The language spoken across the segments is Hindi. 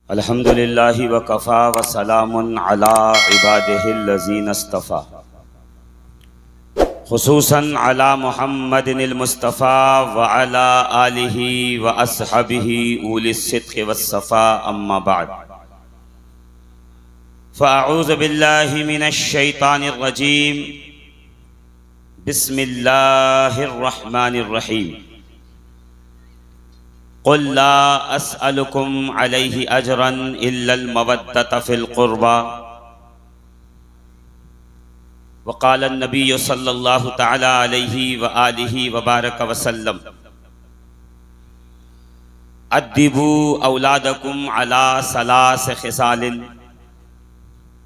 अल्हम्दुलिल्लाहि व कफ़ा व सलामुन अला इबादिहिल्लज़ीना इस्तफ़ा खुसूसन अला मुहम्मदिनिल मुस्तफ़ा व अला आलिहि व अस्हबिहि उलिस्सिद्क़ि वस्सफ़ा अम्मा बाद फ़अऊज़ु बिल्लाहि मिनश शैतानिर रजीम बिस्मिल्लाहिर रहमानिर रहीम क़ुल ला अस्अलुकुम अलैहि अजरन इल्लल मवद्दत फ़िल क़ुर्बा वक़ाल नबी सल्लल्लाहु तआला अलैहि व आलिहि व बारक वसल्लम अद्दिबू औलादकुम अला सलास ख़िसालिन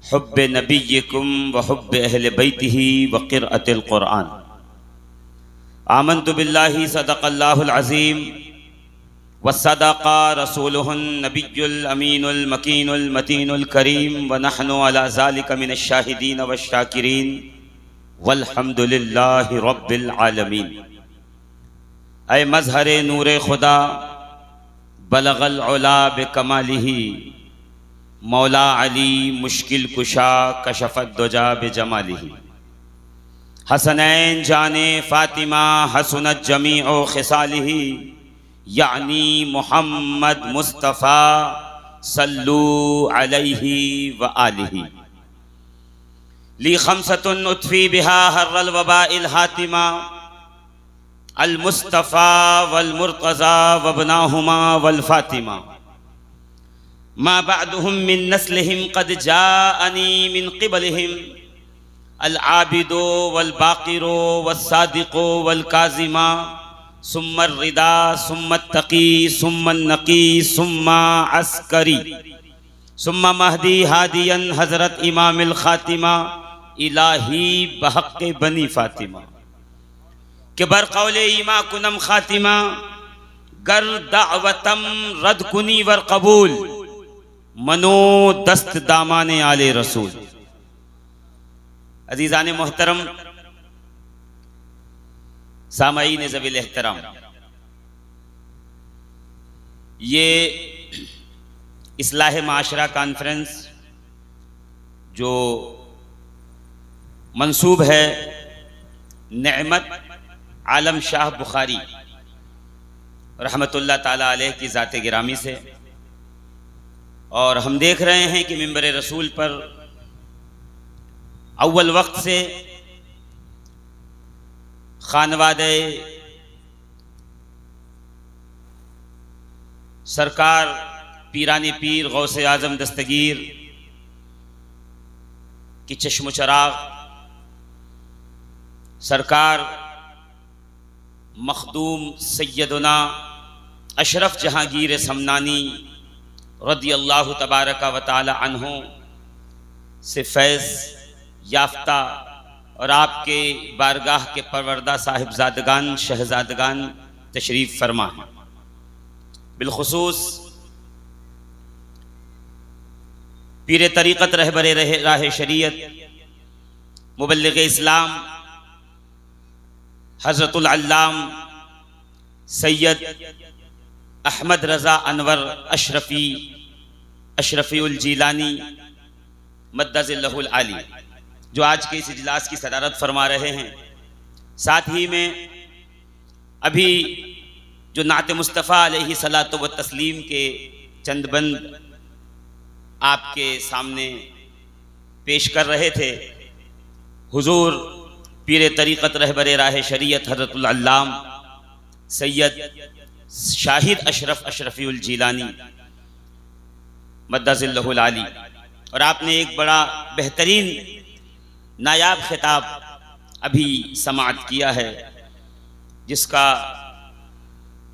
हुब्बे नबिय्यिकुम व हुब्बे अहले बैतिही व क़िरअतिल क़ुरआन। आमन्तु बिल्लाहि सदक़ल्लाहुल अज़ीम व सदक़ा रसूलुहुन नबियुल अमीनुल मकीनुल मतीनुल करीम व नहनु अला ज़ालिका मिनश शाहिदीन व शाकिरीन वल्हम्दुलिल्लाहि रब्बिल आलमीन। ऐ मज़हरे नूरे खुदा बलगल उला बिकमालिही मौला अली मुश्किल कुशा कशफत दुजा बिजमालिही। हसनैन जाने फ़ातिमा हसनत जमीउ खिसालिही यानी मुहम्मद मुस्तफ़ा सल्लू अलैहि व आलिही। ली खमसतुन उतफ़ी बिहा हर्रल वबाइल हातिमा अल मुस्तफ़ा वल मुर्तज़ा वबनाहुमा वल फ़ातिमा मा बअदुहुम मिन नस्लिहिम क़द जाअनी मिन क़िबलिहिम अल आबिदो वल बाक़िरो वस्सादिक़ो वल काज़िमा सुम्मा रिदा सुम्मा तक़ी सुम्मा नक़ी सुम्मा अस्करी सुम्मा महदी हादियन हज़रत इमामिल ख़ातिमा इलाही बहक़ बनी फ़ातिमा के बरक़ौले ईमा कुनम ख़ातिमा गर दावतम रद कुनी वर कबूल मनो दस्त दामाने आले रसूल। अज़ीज़ाने मोहतरम सामईन ज़वील एहतराम, ये इस्लाह माशरा कॉन्फ्रेंस जो मंसूब है नेमत आलम शाह बुखारी रहमतुल्लाह ताला अलैह की ज़ात गिरामी से, और हम देख रहे हैं कि मिंबर रसूल पर अव्वल वक्त से खानवादे सरकार पीरानी पीर गौसे आज़म दस्तगीर की चश्म चराग सरकार मखदूम सैयदना अशरफ जहांगीर समनानी रदियल्लाहु तबारक व तआला अन्हु से फैज़ याफ्ता और आपके बारगाह के परवरदा साहिबजादगान शहजादगान तशरीफ़ फरमा हैं। बिलखुसूस पीर तरीक़त रहबरे राह शरीयत मुबल्लिग़ इस्लाम हज़रतुल अल्लाम सैयद अहमद रज़ा अनवर अशरफ़ीउल जीलानी मद्दज़िल्लहुल आली जो आज के इस इजलास की सदारत फरमा रहे हैं। साथ ही में अभी जो नात मुस्तफ़ा अलैहि सलातो व तस्लीम के चंद बंद आपके सामने पेश कर रहे थे, हुजूर पीर तरीक़त रहबरे राह शरीयत हज़रतुल अल्लाम सैयद शाहिद अशरफ अशरफ़ीउल जीलानी मद्दज़िल्लहुल आली, और आपने एक बड़ा बेहतरीन नायाब खिताब अभी समाअत किया है जिसका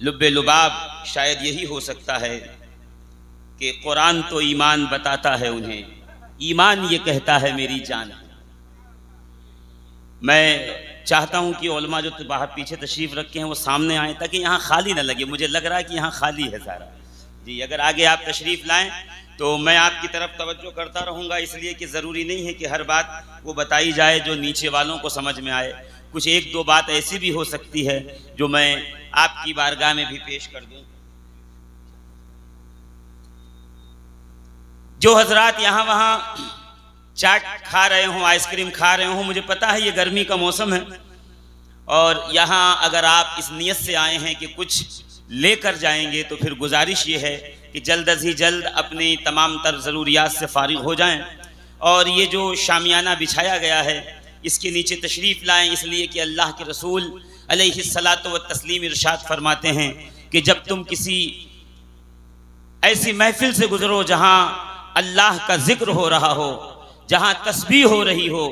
लुब्बे लुबाब शायद यही हो सकता है कि कुरान तो ईमान बताता है उन्हें, ईमान ये कहता है मेरी जान। मैं चाहता हूँ कि उलमा जो बाहर पीछे तशरीफ़ रखे हैं वो सामने आए ताकि यहाँ खाली ना लगे। मुझे लग रहा है कि यहाँ खाली है सारा। जी, अगर आगे आप तशरीफ़ लाएं तो मैं आपकी तरफ तवज्जो करता रहूँगा, इसलिए कि ज़रूरी नहीं है कि हर बात वो बताई जाए जो नीचे वालों को समझ में आए। कुछ एक दो बात ऐसी भी हो सकती है जो मैं आपकी बारगाह में भी पेश कर दूँ। जो हजरात यहाँ वहाँ चाट खा रहे हों, आइसक्रीम खा रहे हों, मुझे पता है ये गर्मी का मौसम है और यहाँ अगर आप इस नियत से आए हैं कि कुछ लेकर जाएंगे तो फिर गुजारिश ये है कि जल्द अज ही जल्द अपनी तमाम तर ज़रूरियात से फारिग हो जाएं और ये जो शामियाना बिछाया गया है इसके नीचे तशरीफ़ लाएं, इसलिए कि अल्लाह के रसूल अलैहिस्सलातु व तस्लीम इरशाद फरमाते हैं कि जब तुम किसी ऐसी महफिल से गुजरो जहाँ अल्लाह का जिक्र हो रहा हो, जहाँ तस्बीह हो रही हो,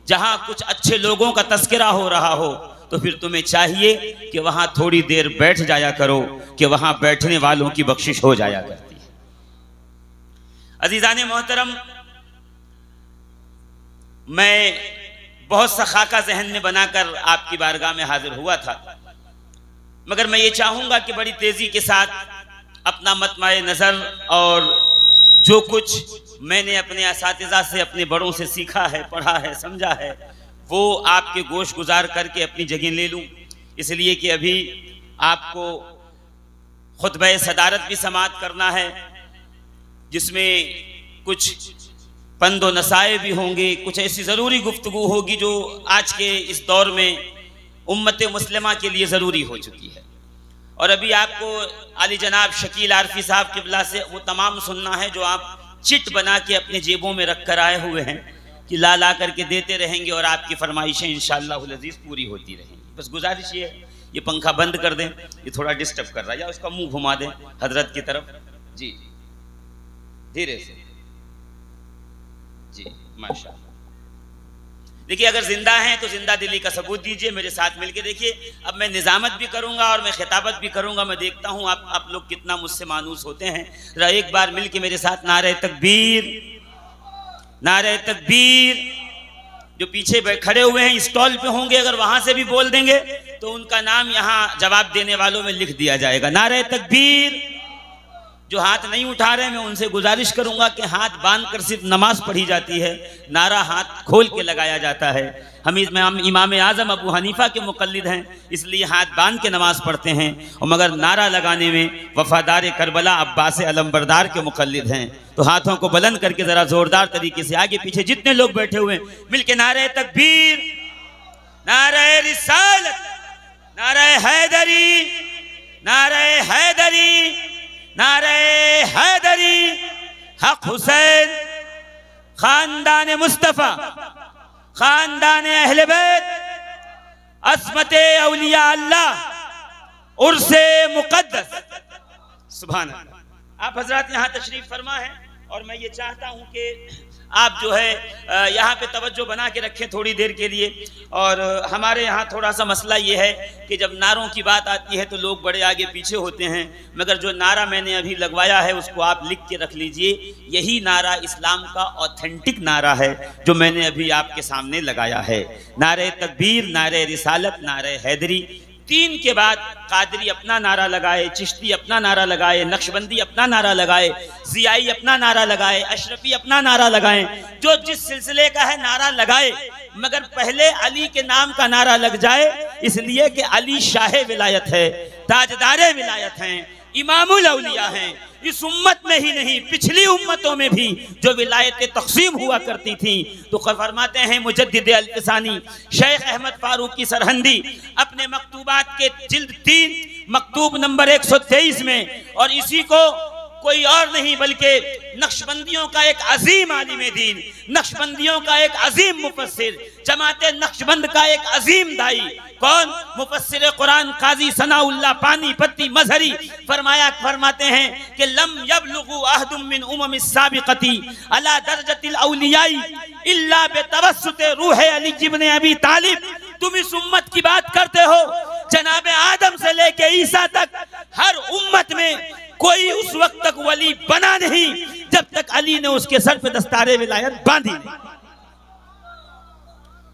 जहाँ कुछ अच्छे लोगों का तस्करा हो रहा हो, तो फिर तुम्हें चाहिए कि वहाँ थोड़ी देर बैठ जाया करो कि वहाँ बैठने वालों की बख्शिश हो जाया करती है। अजीज़ाने मोहतरम, मैं बहुत सा खाका जहन में बनाकर आपकी बारगाह में हाजिर हुआ था, मगर मैं ये चाहूँगा कि बड़ी तेज़ी के साथ अपना मतमाए नज़र और जो कुछ मैंने अपने असातिज़ा से, अपने बड़ों से सीखा है, पढ़ा है, समझा है, वो आपके गोश गुजार करके अपनी जगह ले लूँ। इसलिए कि अभी आपको खुतबा सदारत भी समाअत करना है, जिसमें कुछ पंदो नसाए भी होंगे, कुछ ऐसी ज़रूरी गुफ्तगू होगी जो आज के इस दौर में उम्मत मुस्लिमा के लिए ज़रूरी हो चुकी है। और अभी आपको आली जनाब शकील आरफी साहब किबला से वो तमाम सुनना है जो आप चिट बना के अपने जेबों में रख कर आए हुए हैं कि ला ला करके देते रहेंगे और आपकी फरमाइशें इंशाअल्लाहुल अज़ीज़ पूरी होती रहेंगी। बस गुजारिश ये पंखा बंद कर दें, ये थोड़ा डिस्टर्ब कर रहा है, या उसका मुंह घुमा दें हजरत की तरफ। जी धीरे से जी, माशाअल्लाह। देखिए, अगर जिंदा हैं तो जिंदा दिली का सबूत दीजिए, मेरे साथ मिलके देखिए। अब मैं निजामत भी करूंगा और मैं खिताबत भी करूंगा, मैं देखता हूं आप लोग कितना मुझसे मानूस होते हैं। जरा एक बार मिलके मेरे साथ नारे तकबीर, नारे तकबीर। जो पीछे खड़े हुए हैं स्टॉल पे होंगे, अगर वहां से भी बोल देंगे तो उनका नाम यहाँ जवाब देने वालों में लिख दिया जाएगा। नारे तकबीर। जो हाथ नहीं उठा रहे, मैं उनसे गुजारिश करूंगा कि हाथ बांध कर सिर्फ नमाज पढ़ी जाती है, नारा हाथ खोल के लगाया जाता है। हम इमाम आज़म अबू हनीफा के मुक़ल्लिद हैं, इसलिए हाथ बांध के नमाज पढ़ते हैं, और मगर नारा लगाने में वफादार करबला अब्बास अलमबरदार के मुक़ल्लिद हैं। तो हाथों को बुलंद करके ज़रा ज़ोरदार तरीके से आगे पीछे जितने लोग बैठे हुए मिलके नारे तकबीर, नारे रिसालत, नारे हैदरी, नारे हैदरी, नारे हैदरी, हक हुसैन, खानदान मुस्तफ़ा, खानदान अहले बैत, अस्मते औलिया अल्लाह, उर्से मुक़द्दस। सुभान अल्लाह। आप हजरात यहाँ तशरीफ फरमा है और मैं ये चाहता हूँ कि आप जो है यहाँ पे तवज्जो बना के रखें थोड़ी देर के लिए। और हमारे यहाँ थोड़ा सा मसला ये है कि जब नारों की बात आती है तो लोग बड़े आगे पीछे होते हैं, मगर जो नारा मैंने अभी लगवाया है उसको आप लिख के रख लीजिए। यही नारा इस्लाम का ऑथेंटिक नारा है जो मैंने अभी आपके सामने लगाया है। नारे तकबीर, नारे रिसालत, नारे हैदरी। 3 के बाद कादरी अपना नारा लगाए, चिश्ती अपना नारा लगाए, नक्शबंदी अपना नारा लगाए, ज़ियाई अपना नारा लगाए, अशरफी अपना नारा लगाए। जो जिस सिलसिले का है नारा लगाए, मगर पहले अली के नाम का नारा लग जाए, इसलिए कि अली शाह विलायत है, ताजदार विलायत हैं, इमामुल औलिया हैं। इस उम्मत में ही नहीं, पिछली उम्मतों में भी जो विलायत तक़सीम हुआ करती थी, तो फरमाते हैं मुजद्दिद अल-फ़सानी शेख अहमद फारूकी सरहंदी अपने मकतूबात के जिल्द 3 मकतूब नंबर 123 में, और इसी को कोई और नहीं बल्कि नक्शबंदियों का एक अजीम आलिम दीन, नक्शबंदियों का एक अजीम मुफस्सिर, जमाते नक्शबंद का एक अजीम दाई, कौन? मुफस्सिर कुरान काजी सनाउल्लाह पानीपती मजहरी फरमाते हैं कि लम यबलुगु अहदुम मिन उममिस साबिक़ती अला दर्जतिल औलियाई इल्ला बितवस्सुत रूह अली इब्न अबी तालिब। तुम इस उम्मत की बात करते हो, जनाब आदम से लेके ईसा तक हर उम्मत में कोई उस वक्त तक वली बना नहीं जब तक अली ने उसके सर पे दस्तारे विलायत बांधी नहीं।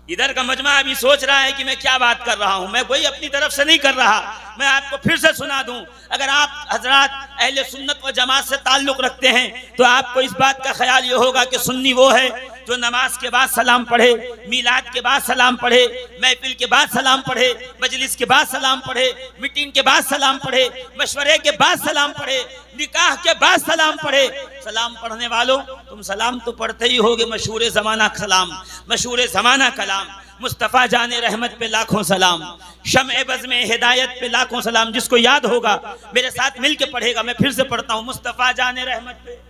इधर का मजमा अभी सोच रहा है कि मैं क्या बात कर रहा हूं, मैं कोई अपनी तरफ से नहीं कर रहा, मैं आपको फिर से सुना दूं। अगर आप हजरात अहले सुन्नत व जमात से ताल्लुक रखते हैं तो आपको इस बात का ख्याल ये होगा कि सुन्नी वो है जो नमाज के बाद सलाम पढ़े, मीलाद के बाद सलाम पढ़े, महफिल के बाद सलाम पढ़े, मजलिस के बाद सलाम पढ़े, मीटिंग के बाद सलाम पढ़े, मशवरे के बाद सलाम पढ़े, निकाह के बाद सलाम पढ़े। सलाम पढ़ने वालों, तुम सलाम तो पढ़ते ही होगे। मशहूर ज़माना सलाम, मशहूर ज़माना कलाम, मुस्तफ़ा जाने रहमत पे लाखों सलाम, शम्ए बज़ में हिदायत पे लाखों सलाम। जिसको याद होगा मेरे साथ मिल के पढ़ेगा। मैं फिर से पढ़ता हूँ, मुस्तफ़ा जाने रहमत पे।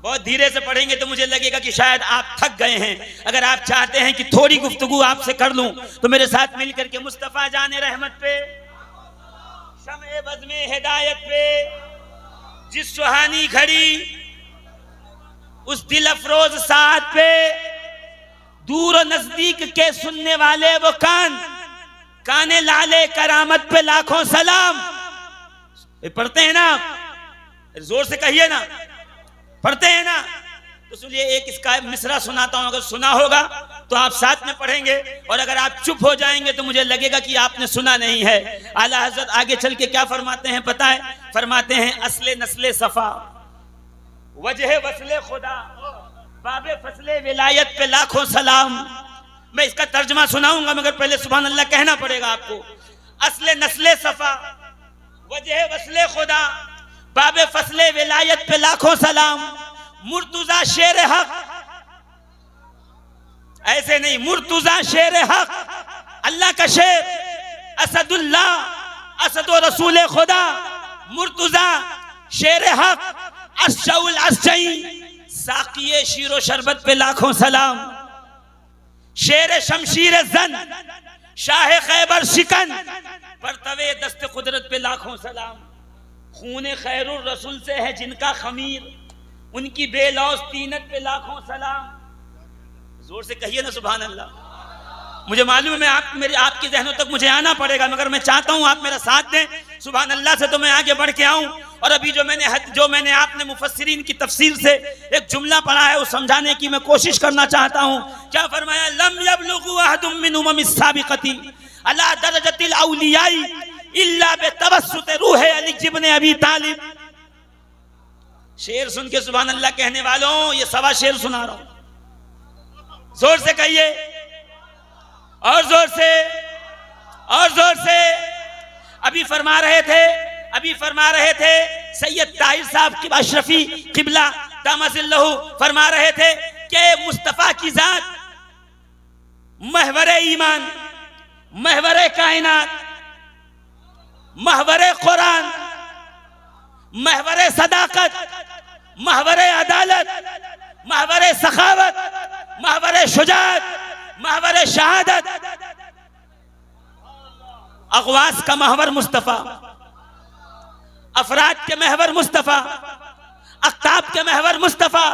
बहुत धीरे से पढ़ेंगे तो मुझे लगेगा कि शायद आप थक गए हैं। अगर आप चाहते हैं कि थोड़ी गुफ्तगू आपसे कर लूं तो मेरे साथ मिल करके मुस्तफ़ा जाने रहमत पे, शम्ए बज़ में हिदायत पे, जिस सुहानी घड़ी उस दिल अफरोज साथ पे, दूर और नजदीक के सुनने वाले वो कान, काने लाले करामत पे लाखों सलाम। पढ़ते हैं ना, जोर से कहिए ना, पढ़ते हैं ना। तो सुनिए, एक इसका मिसरा सुनाता हूं, अगर सुना होगा तो आप साथ में पढ़ेंगे, और अगर आप चुप हो जाएंगे तो मुझे लगेगा कि आपने सुना नहीं है। आला हजरत आगे चल के क्या फरमाते हैं पता है? फरमाते हैं, असले नस्ले सफा, वजह वसले खुदा, बाबे फसले विलायत पे लाखों सलाम। मैं इसका तर्जमा सुनाऊंगा मगर पहले सुभान अल्लाह कहना पड़ेगा आपको। असले नस्ले सफा, वजह वसले खुदा, बाबे फसले विलायत पे लाखों सलाम। मुर्तुजा शेर हक, ऐसे नहीं, मुर्तुजा शेर हक, अल्लाह का शेर, असदुल्लाह, असदो रसूल खुदा, मुर्तुजा शेर हक, अशउल असजई, साकिये शीरो शरबत पे लाखों सलाम। शेर शमशीर जन, शाह खैबर शिकन, परतवे दस्त कुदरत पे लाखों सलाम। खूने खैरुर रसूल से है जिनका खमीर, उनकी बेलौस तीनत पे लाखों सलाम। जोर से कहिए ना सुभान अल्लाह। मुझे मालूम है आपके जहनों तक मुझे आना पड़ेगा, मगर मैं चाहता हूं आप मेरा साथ दें सुभान अल्लाह से, तो मैं आगे बढ़ के आऊं। और अभी जो मैंने आपने मुफस्सिरीन की तफसीर से एक जुमला पढ़ा है, वो समझाने की मैं कोशिश करना चाहता हूं। क्या फरमाया? लम यबलुगु अहदुम मिन उममिस साबिक़ती अला दरजतिल औलियाई इल्ला बेतवस्सुत रूह अली इब्न अबी तालिब। शेर सुन के सुभान अल्लाह कहने वालों, ये सवा शेर सुना रहा हूं। जोर से कहिए, और जोर से, और जोर से। अभी फरमा रहे थे सैयद ताहिर साहब की अशरफी किबला दामसिल्लहु फरमा रहे थे कि मुस्तफा की जात महवरे ईमान, महवरे कायनात, महवरे कुरान, महवरे सदाकत, महवरे अदालत, महवरे सखावत, महवरे शुजाअत, महवरे शहादत। अगवास का महवर मुस्तफा, अफराद के महवर मुस्तफा, अख्ताब के महवर मुस्तफा,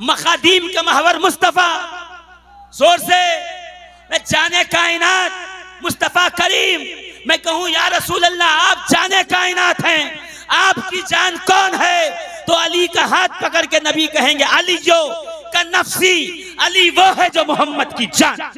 मखादीम के महवर मुस्तफा। जोर से मैं जाने कायनात मुस्तफा करीम, मैं कहूं या रसूल अल्लाह, आप जाने कायनात हैं, आपकी जान कौन है? तो अली का हाथ पकड़ के नबी कहेंगे, अली जो का नफ्सी, अली वो है जो मोहम्मद की जान।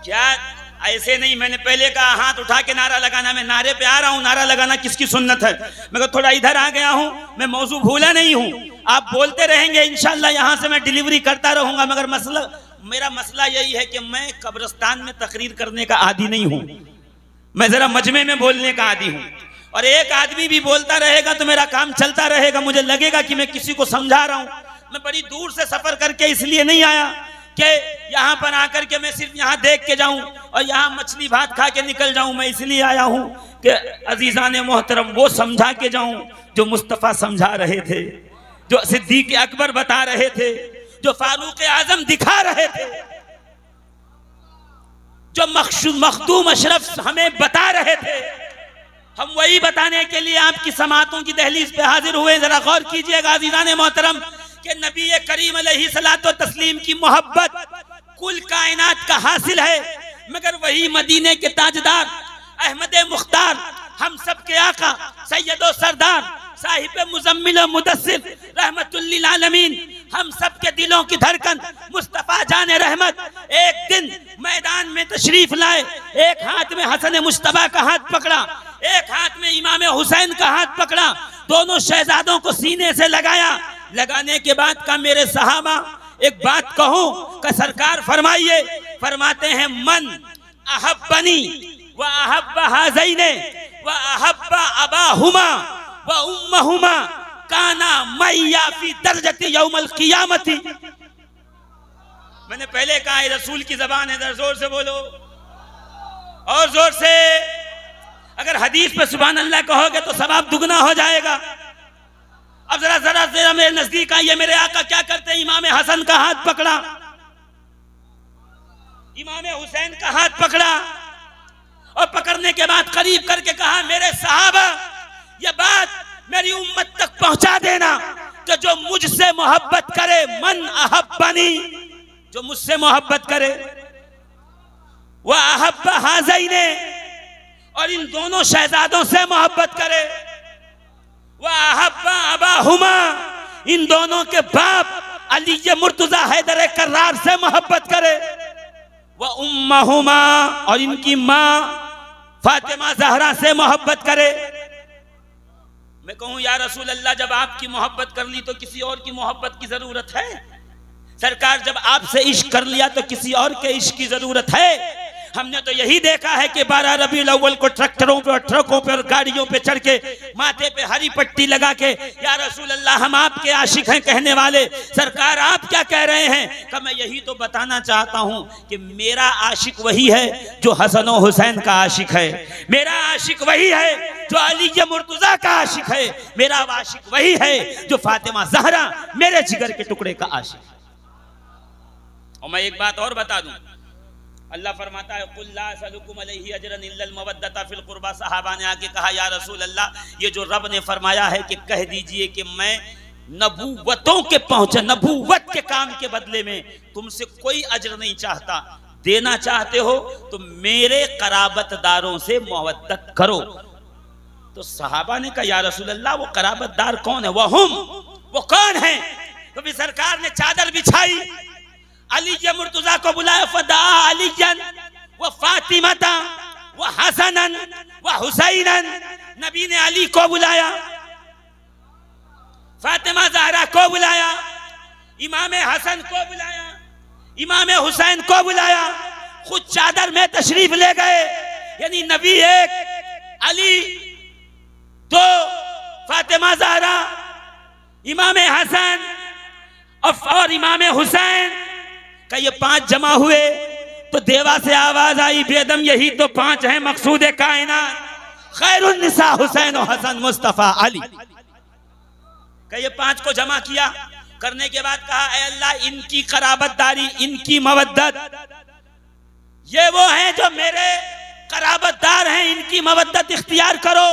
क्या ऐसे नहीं, मैंने पहले कहा हाथ उठा के नारा लगाना, मैं नारे पे आ रहा हूं। नारा लगाना किसकी सुन्नत है? मगर थोड़ा इधर आ गया हूं, मैं मौजू भूला नहीं हूं। आप बोलते रहेंगे इंशाल्लाह, यहां से मैं डिलीवरी करता रहूंगा। मगर मेरा मसला यही है कि मैं कब्रिस्तान में तकरीर करने का आदी नहीं हूं, मैं जरा मजमे में बोलने का आदी हूं। और एक आदमी भी बोलता रहेगा तो मेरा काम चलता रहेगा, मुझे लगेगा कि मैं किसी को समझा रहा हूं। मैं बड़ी दूर से सफर करके इसलिए नहीं आया कि यहाँ पर आकर के मैं सिर्फ यहाँ देख के जाऊं और यहाँ मछली भात खा के निकल जाऊं। मैं इसलिए आया हूं कि अजीजान मोहतरम वो समझा के जाऊं जो मुस्तफ़ा समझा रहे थे, जो सिद्दीक अकबर बता रहे थे, जो फारूक आजम दिखा रहे थे, जो मखदूम अशरफ हमें बता रहे थे। हम वही बताने के लिए आपकी समातों की दहलीज पे हाजिर हुए। जरा गौर कीजिएगा अजीजान मोहतरम कि नबी करीम अलैहिस्सलातो तस्लीम की मोहब्बत कुल कायनात का हासिल है, मगर वही मदीने के ताजदार अहमद मुख्तार हम सबके आका सैयदो सरदार साहिब मुजम्मिल मुदस्सिर रहमतुल्लिल आलमीन, हम सबके दिलों की धड़कन मुस्तफा जाने रहमत एक दिन मैदान में तशरीफ लाए। एक हाथ में हसन मुश्तबा का हाथ पकड़ा, एक हाथ में इमाम हुसैन का हाथ पकड़ा, दोनों शहजादों को सीने से लगाया। लगाने के बाद का मेरे सहाबा एक बात कहूं का सरकार फरमाइए, फरमाते हैं मन अहब्बनी व अहब्ब हाज़ैने व अहब्ब अबाहुमा व उम्महुमा काना मैया फी दर्जति यौमल क़ियामती। मैंने पहले कहा है रसूल की जबान है, जोर से बोलो और जोर से। अगर हदीस पे सुभान अल्लाह कहोगे तो सवाब दुगना हो जाएगा। अब जरा जरा जरा मेरे नजदीक आइए, मेरे आका क्या करते हैं? इमाम हसन का हाथ पकड़ा, इमाम हुसैन का हाथ पकड़ा और पकड़ने के बाद करीब करके कहा, मेरे सहाबा ये बात मेरी उम्मत तक पहुंचा देना कि जो मुझसे मोहब्बत करे, मन अहब्बनी, जो मुझसे मोहब्बत करे, वह अहब्ब हाज़ैने, और इन दोनों शहजादों से मोहब्बत करे, वह अहब्ब अबाहुमा, इन दोनों के बाप अली मुर्तजा हैदर कर्रार से मोहब्बत करे, वह उम्महुमा, और इनकी माँ फातिमा ज़हरा से मोहब्बत करे। मैं कहूं या रसूल अल्लाह, जब आपकी मोहब्बत कर ली तो किसी और की मोहब्बत की जरूरत है? सरकार जब आपसे इश्क कर लिया तो किसी और के इश्क की जरूरत है? हमने तो यही देखा है कि 12 रबीउल अव्वल को ट्रैक्टरों पे और ट्रकों पे और गाड़ियों पे चढ़ के माथे पे हरी पट्टी लगा के या रसूल अल्लाह हम आपके आशिक हैं कहने वाले, सरकार आप क्या कह रहे हैं? कि मैं यही तो बताना चाहता हूं कि मेरा आशिक वही है जो हसन और हुसैन का आशिक है, मेरा आशिक वही है जो अली मुर्तजा का आशिक है, मेरा आशिक वही है जो फातिमा ज़हरा मेरे जिगर के टुकड़े का आशिक है। और मैं एक बात और बता दूं, अल्लाह फरमाता है कुल ला असलुकुम अलैहि अजरन इल्लल मवद्दता फिल कुर्बा। सहाबा ने आके कहा या रसूल अल्लाह, ये जो रब ने फरमाया है कि कह दीजिए कि मैं नबूवतों के पहुंचे, नबूवत के काम के बदले में तुमसे कोई अजर नहीं चाहता, देना चाहते हो तो मेरे कराबतदारों से मोहब्बत करो। तो सहाबा ने कहा या रसूल अल्लाह वो कराबतदार कौन है? वो कौन है? तो भी सरकार ने चादर बिछाई, अली मुर्तजा को बुलाया, फदा अलीजन व फातिमाता व हसनन व हुसैनन। नबी ने अली को बुलाया, फातिमा ज़हरा को बुलाया, इमाम हसन को बुलाया, इमाम हुसैन को बुलाया, खुद चादर में तशरीफ ले गए। यानी नबी एक, अली दो, फातिमा ज़हरा, इमाम हसन और इमाम हुसैन का ये 5 जमा हुए तो देवा से आवाज आई, बेदम यही तो 5 हैं मकसूद कायनात, खैरुन निसा हुसैन और हसन मुस्तफा अली। का ये 5 को जमा किया, करने के बाद कहा ऐ अल्लाह इनकी कराबतदारी, इनकी मवद्दत, ये वो हैं जो मेरे कराबतदार हैं, इनकी मवद्दत इख्तियार करो।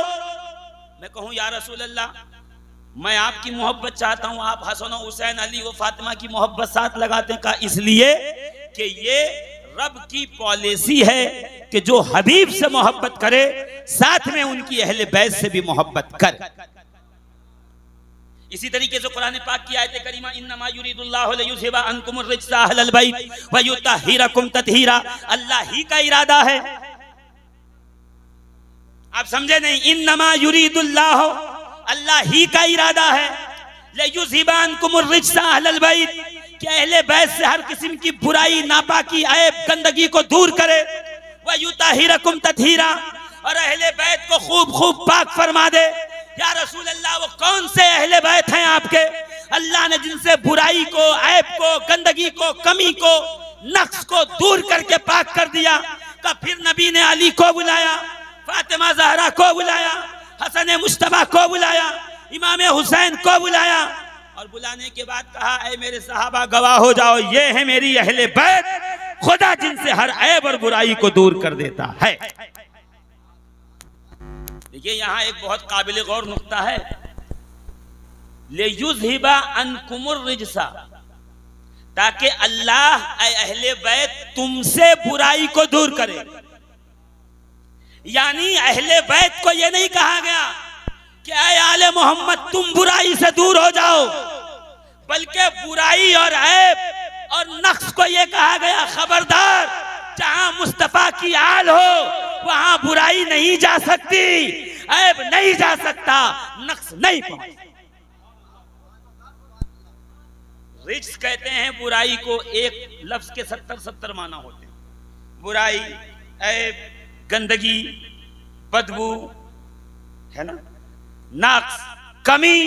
मैं कहूं या रसूल अल्लाह, मैं आपकी मोहब्बत चाहता हूं, आप हसन और हुसैन अली व फातिमा की मोहब्बत साथ लगाते हैं। कहा इसलिए कि ये रब की पॉलिसी है कि जो हबीब से मोहब्बत करे साथ में उनकी अहले बैत से भी मोहब्बत करे। इसी तरीके से कुरान पाक की आयत करीमा इन्नमा युरीदुल्लाहु लियुज़हिबा अन्कुमुर रिज्सा अहलल बैत व युतहिरकुम तत्हीरा, अल्लाह ही का इरादा है। आप समझे नहीं? इन्नमा युरीदुल्लाहु, अल्लाह ही का इरादा है, लियुज़हिबा अन्कुमुर रिज्सा अहलल बैत, कि अहले बैत से हर किस्म की बुराई, नापाकी, ऐब, गंदगी को दूर करे, व युतहिरकुम तत्हीरा, और अहले बैत को खूब खूब पाक फरमा दे। या रसूल अल्लाह वो कौन से अहले बैत हैं आपके? अल्लाह ने जिनसे बुराई को, ऐब को, गंदगी को, कमी को, नक्स को दूर करके पाक कर दिया। का फिर नबी ने अली को बुलाया, फातिमा ज़हरा को बुलाया, हसन मुश्तबा को बुलाया, इमाम हुसैन को बुलाया, और बुलाने के बाद कहा ऐ मेरे सहाबा गवाह हो जाओ, ये है मेरी अहले बैत, खुदा जिनसे हर ऐब और बुराई को दूर कर देता है। देखिए यहां एक बहुत काबिल गौर नुक्ता है, लियुज़हिबा अन्कुमुर रिज्सा, ताकि अल्लाह अहले बैत तुमसे बुराई को दूर करे। यानी अहले बैत को यह नहीं कहा गया कि ऐ आले मोहम्मद तुम बुराई से दूर हो जाओ, बल्कि बुराई और ऐब और नक्स को यह कहा गया खबरदार, जहां मुस्तफा की आल हो वहां बुराई नहीं जा सकती, ऐब नहीं जा सकता, नक्स नहीं पहुंच। रिज्स कहते हैं बुराई को, एक लफ्ज के 70 माना होते हैं। बुराई, ऐब, गंदगी, बदबू, है ना, नक्स, कमी।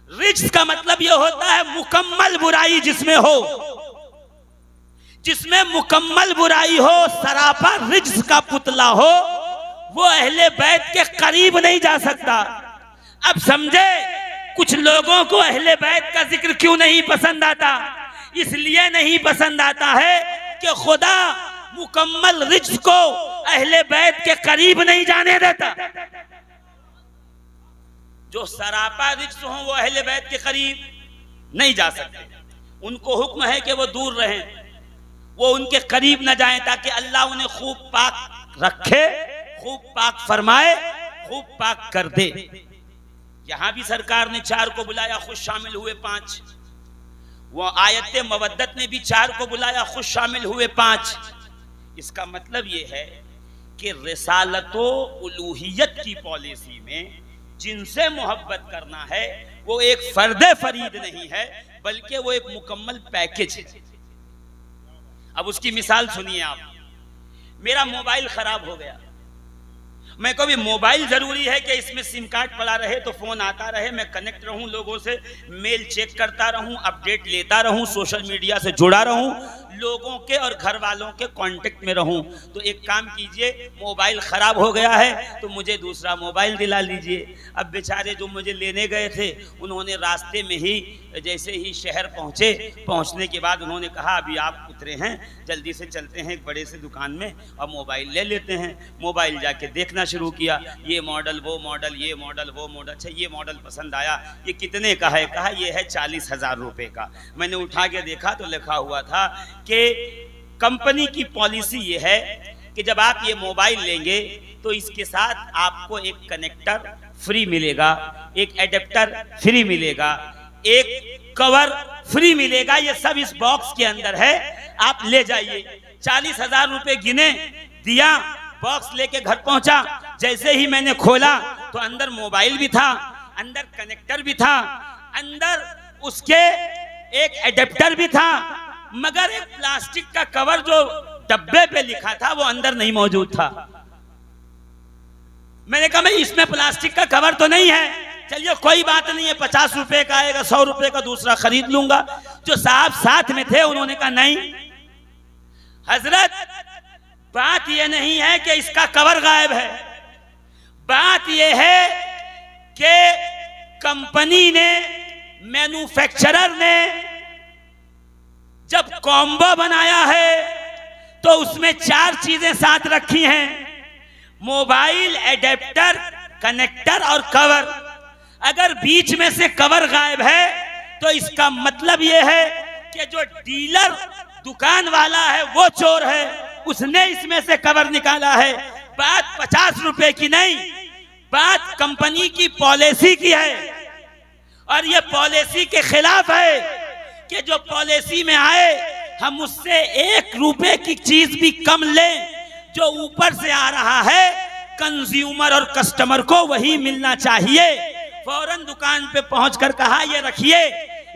रिज्स का मतलब यह होता है मुकम्मल बुराई जिसमें हो, जिसमें मुकम्मल बुराई हो, सरापा रिज्स का पुतला हो, वो अहले बैत के करीब नहीं जा सकता। अब समझे कुछ लोगों को अहले बैत का जिक्र क्यों नहीं पसंद आता? इसलिए नहीं पसंद आता है कि खुदा मुकम्मल रिज्स को अहले बैत के करीब नहीं जाने देता। जो सरापा रिज्स हो वो अहले बैत के करीब नहीं जा सकते, उनको हुक्म है कि वो दूर रहें, वो उनके करीब न जाएं, ताकि अल्लाह उन्हें खूब पाक रखे, खूब पाक फरमाए, खूब पाक कर दे। यहां भी सरकार ने 4 को बुलाया, खुद शामिल हुए 5। वो आयत मवद्दत ने भी 4 को बुलाया, खुद शामिल हुए 5। इसका मतलब ये है कि रिसालतो उलूहियत की पॉलिसी में जिनसे मोहब्बत करना है वो एक फर्दे फरीद नहीं है, बल्कि वो एक मुकम्मल पैकेज है। अब उसकी मिसाल सुनिए आप। मेरा मोबाइल खराब हो गया, मैं को भी मोबाइल जरूरी है कि इसमें सिम कार्ड पड़ा रहे तो फोन आता रहे, मैं कनेक्ट रहूं लोगों से, मेल चेक करता रहूं, अपडेट लेता रहूं, सोशल मीडिया से जुड़ा रहूं, लोगों के और घर वालों के कांटेक्ट में रहूं। तो एक काम कीजिए, मोबाइल खराब हो गया है तो मुझे दूसरा मोबाइल दिला लीजिए। अब बेचारे जो मुझे लेने गए थे उन्होंने रास्ते में ही जैसे ही शहर पहुंचे, पहुंचने के बाद उन्होंने कहा अभी आप उतरे हैं, जल्दी से चलते हैं एक बड़े से दुकान में और मोबाइल ले लेते हैं। मोबाइल जाके देखना शुरू किया, ये मॉडल वो मॉडल, ये मॉडल वो मॉडल। अच्छा ये मॉडल पसंद आया, ये कितने का है? कहा ये है 40,000 रुपये का। मैंने उठा के देखा तो लिखा हुआ था कि कंपनी की पॉलिसी ये है कि जब आप ये मोबाइल लेंगे तो इसके साथ आपको एक कनेक्टर फ्री मिलेगा, एक एडेप्टर फ्री मिलेगा, एक कवर फ्री मिलेगा, ये सब इस बॉक्स के अंदर है, आप ले जाइए। 40,000 रुपये गिने, दिया, बॉक्स लेके घर पहुंचा। जैसे ही मैंने खोला तो अंदर मोबाइल भी था, अंदर कनेक्टर भी था, अंदर उसके एक एडेप्टर भी था, मगर एक प्लास्टिक का कवर जो डब्बे पे लिखा था वो अंदर नहीं मौजूद था। मैंने कहा भाई इसमें प्लास्टिक का कवर तो नहीं है, चलिए कोई बात नहीं है, 50 रुपए का आएगा, 100 रुपए का दूसरा खरीद लूंगा। जो साहब साथ में थे उन्होंने कहा नहीं हजरत, बात यह नहीं है कि इसका कवर गायब है, बात यह है कि कंपनी ने, मैन्युफैक्चरर ने जब कॉम्बो बनाया है तो उसमें 4 चीजें साथ रखी हैं, मोबाइल, एडेप्टर, कनेक्टर और कवर। अगर बीच में से कवर गायब है तो इसका मतलब यह है कि जो डीलर दुकान वाला है वो चोर है, उसने इसमें से कवर निकाला है। बात 50 रुपए की नहीं, बात कंपनी की पॉलिसी की है, और ये पॉलिसी के खिलाफ है कि जो पॉलिसी में आए हम उससे 1 रुपए की चीज भी कम लें, जो ऊपर से आ रहा है कंज्यूमर और कस्टमर को वही मिलना चाहिए। फौरन दुकान पे पहुंचकर कहा ये रखिए,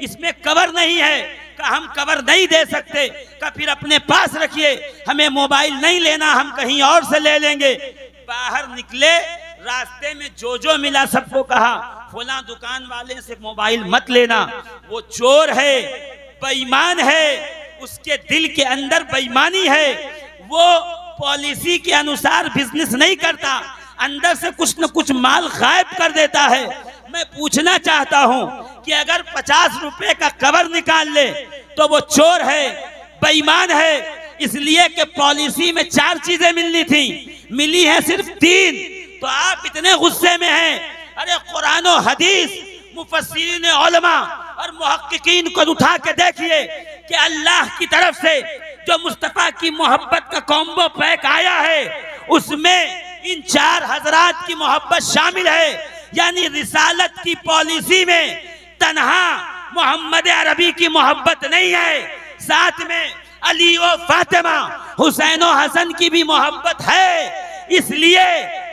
इसमें कवर नहीं है। कहा हम कवर नहीं दे सकते, कहा फिर अपने पास रखिए, हमें मोबाइल नहीं लेना, हम कहीं और से ले लेंगे। बाहर निकले, रास्ते में जो मिला सबको कहा फलां दुकान वाले से मोबाइल मत लेना, वो चोर है, बेईमान है, उसके दिल के अंदर बेईमानी है, वो पॉलिसी के अनुसार बिजनेस नहीं करता, अंदर से कुछ न कुछ माल गायब कर देता है। मैं पूछना चाहता हूं कि अगर 50 रुपए का कवर निकाल ले तो वो चोर है, बेईमान है, इसलिए कि पॉलिसी में 4 चीजें मिलनी थी, मिली है सिर्फ 3। तो आप इतने गुस्से में हैं। अरे कुरान और हदीस, मुफस्सिरीन उलमा और मुहक्किकीन को उठा के देखिए कि अल्लाह की तरफ से जो मुस्तफा की मोहब्बत का कॉम्बो पैक आया है उसमें इन 4 हजरात की मोहब्बत शामिल है। यानी रिसालत की पॉलिसी में तन्हा मोहम्मद अरबी की मोहब्बत नहीं है, साथ में अली व फातिमा, हुसैन व हसन की भी मोहब्बत है। इसलिए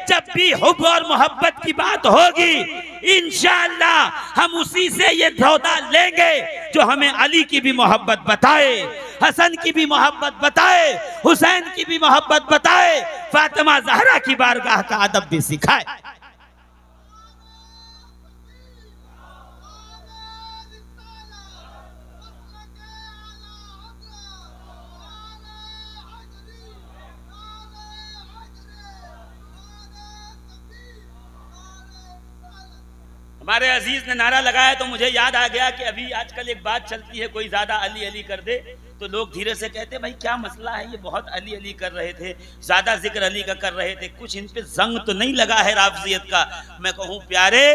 जब भी हुब और मोहब्बत की बात होगी इंशाअल्लाह हम उसी से ये सौदा लेंगे जो हमें अली की भी मोहब्बत बताए, हसन की भी मोहब्बत बताए, हुसैन की भी मोहब्बत बताए, फातिमा ज़हरा की बारगाह का अदब भी सिखाए। हमारे अजीज ने नारा लगाया तो मुझे याद आ गया कि अभी आजकल एक बात चलती है, कोई ज्यादा अली अली कर दे तो लोग धीरे से कहते भाई क्या मसला है, ये बहुत अली अली कर रहे थे, ज्यादा जिक्र अली का कर रहे थे, कुछ इन पे जंग तो नहीं लगा है राफजियत का। मैं कहूं प्यारे,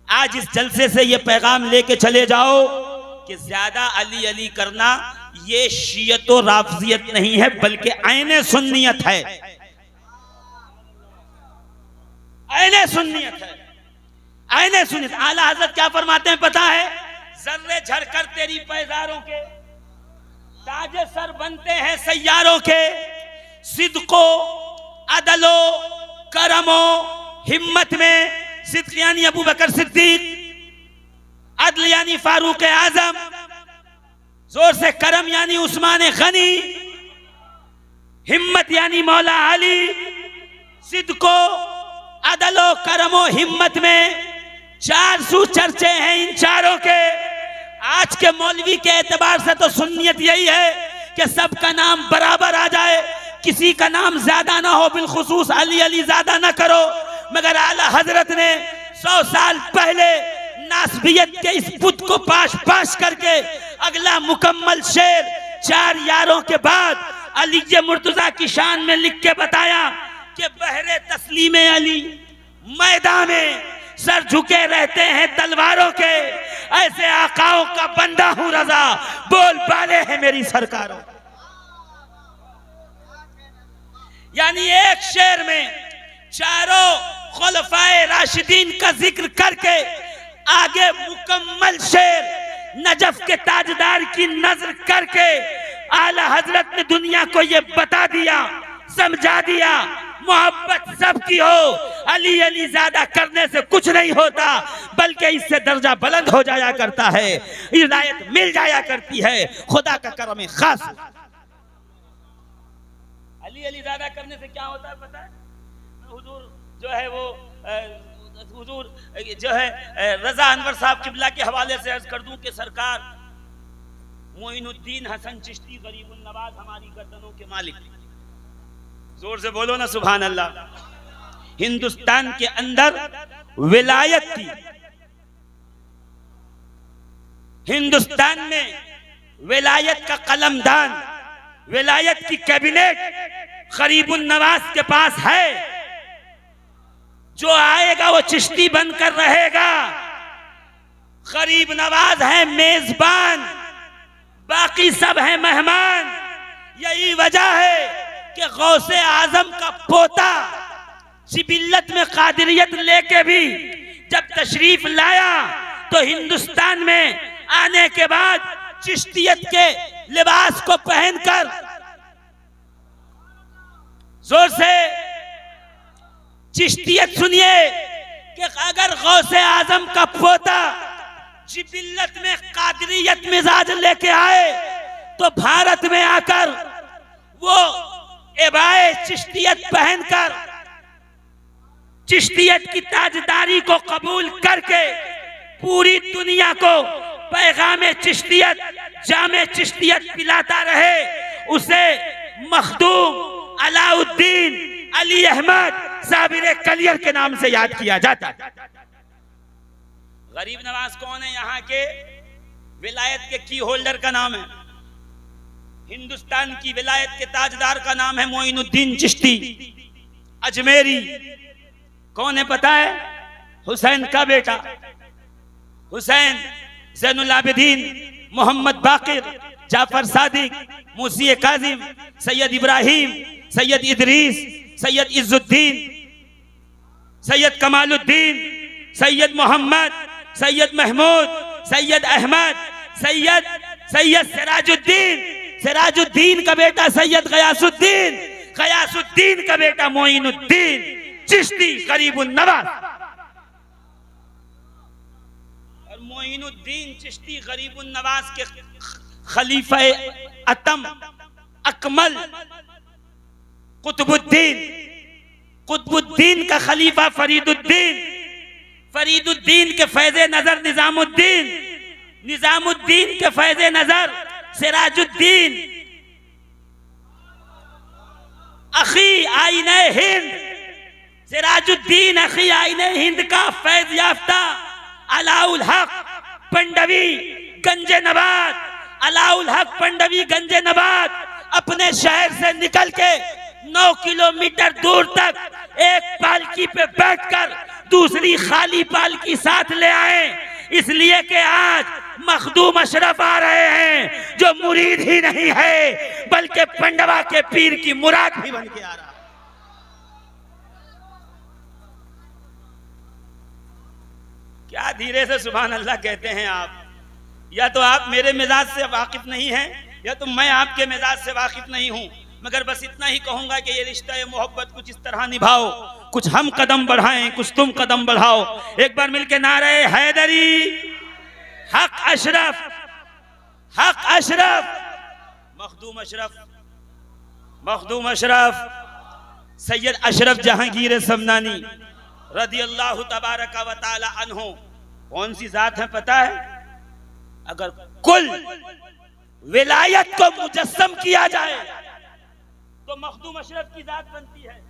आज इस जलसे से ये पैगाम लेके चले जाओ कि ज्यादा अली अली करना ये शियत और राफजियत नहीं है, बल्कि आईने सुन्नियत है, आईने सुन्नियत है, आईने सुन्नियत। आला हजरत क्या फरमाते हैं पता है? जर्रे झरकर तेरी पैजारों के ताजे सर बनते हैं सैयारों के, सिद्को अदलो करमो हिम्मत में, सिद्क यानी अबू बकर सिद्दीक, अदल यानी फारूक आजम, जोर से करम यानी उस्मान गनी, हिम्मत यानी मौला अली, सिद्को अदलो करमो हिम्मत में 400 चर्चे हैं इन चारों के। आज के मौलवी के एतबार से तो सुन्नियत यही है कि सबका नाम बराबर आ जाए, किसी का नाम ज्यादा ना हो, बिलखुसूस अली अली ज्यादा ना करो। मगर आला हजरत ने 100 साल पहले नासबियत के इस बुत को पाश पाश करके अगला मुकम्मल शेर 4 यारों के बाद अली मुर्तजा की शान में लिख के बताया कि बहरे तस्लीम अली मैदान में सर झुके रहते हैं तलवारों के, ऐसे आकाओं का बंदा हूं रजा, बोल बाले हैं मेरी सरकारों। यानी एक शेर में चारों खुलफाए राशिदीन का जिक्र करके आगे मुकम्मल शेर नजफ के ताजदार की नजर करके आला हजरत ने दुनिया को ये बता दिया, समझा दिया, मोहब्बत सबकी हो, अली अली ज्यादा करने से कुछ नहीं होता, बल्कि इससे दर्जा बुलंद हो जाया करता है, हिदायत मिल जाया करती है, खुदा का करम खास। अली अली ज्यादा करने से क्या होता है पता है? हुजूर जो है वो हुजूर जो है रजा अनवर साहब किबला के हवाले से अर्ज कर दूं कि सरकार मोइनुद्दीन हसन चिश्ती गरीबुन नवाज हमारी गर्दनों के मालिक, जोर से बोलो ना सुभान अल्लाह। हिंदुस्तान के अंदर विलायत की, हिंदुस्तान में विलायत का कलमदान, विलायत की कैबिनेट गरीबुन नवाज के पास है। जो आएगा वो चिश्ती बनकर रहेगा, गरीब नवाज है मेजबान, बाकी सब है मेहमान। यही वजह है कि गौसे आजम का पोता जिबिल्लत में कादिरियत लेके भी जब तशरीफ लाया तो हिंदुस्तान में आने के बाद चिश्तियत के लिबास को पहनकर, जोर से चिश्तियत सुनिए कि अगर गौसे आजम का पोता जिबिल्लत में कादिरियत मिजाज लेके आए तो भारत में आकर वो एबाए चिश्तियत पहनकर चिश्तियत की ताजदारी को कबूल करके पूरी दुनिया को पैगाम चिश्तियत, जामे चिश्तियत पिलाता रहे, उसे मखदूम अलाउद्दीन अली अहमद साबिर कलियर के नाम से याद किया जाता है। गरीब नवाज कौन है? यहाँ के विलायत के की होल्डर का नाम है, हिंदुस्तान की विलायत के ताजदार का नाम है मोइनुद्दीन चिश्ती अजमेरी। कौन है पता है? हुसैन का बेटा, हुसैन ज़ैनुल आबिदीन, मोहम्मद बाकिर, जाफर सादिक, मूसी काजिम, सैयद इब्राहिम, सैयद इदरीस, सैयद इज्जुद्दीन, सैयद कमालुद्दीन, सैयद मोहम्मद, सैयद महमूद, सैयद अहमद, सैयद सिराजुद्दीन, सिराजुद्दीन का बेटा सैयद गयासुद्दीन, गयासुद्दीन का बेटा मोइनुद्दीन चिश्ती गरीबुन नवाज। और मोइनुद्दीन चिश्ती गरीबुन नवाज के खलीफा अतम अकमल कुतुबुद्दीन, कुतुबुद्दीन का खलीफा फरीदुद्दीन, फरीदुद्दीन के फैज़े नजर निजामुद्दीन, निजामुद्दीन के फैज़े नजर सिराजुद्दीन, अखी आईने हिंद, सिराजुद्दीन अखी आईने हिंद का फैज याफ्ता अलाउल हक पंडवी गंजे नबाद, अलाउल हक पंडवी गंजे नबाद अपने शहर से निकल के 9 किलोमीटर दूर तक एक पालकी पे बैठकर दूसरी खाली पालकी साथ ले आए, इसलिए कि आज मखदूम अशरफ आ रहे हैं जो मुरीद ही नहीं है बल्कि पंडवा के पीर की मुराद भी बन के आ रहा है। क्या धीरे से सुभान अल्लाह कहते हैं आप। या तो आप मेरे मिजाज से वाकिफ नहीं हैं या तो मैं आपके मिजाज से वाकिफ नहीं हूं, मगर बस इतना ही कहूंगा कि ये रिश्ता ये मोहब्बत कुछ इस तरह निभाओ, कुछ हम कदम बढ़ाएं, कुछ तुम कदम बढ़ाओ। एक बार मिलके नारे हैदरी, हक अशरफ, हक अशरफ, मखदूम अशरफ, मखदूम अशरफ सैयद अशरफ जहांगीर समनानी रदी अल्लाह तबारक व तआला अन्हु कौन सी जात है पता है? अगर कुल विलायत को मुजस्सम किया जाए तो मखदूम अशरफ की जात बनती है।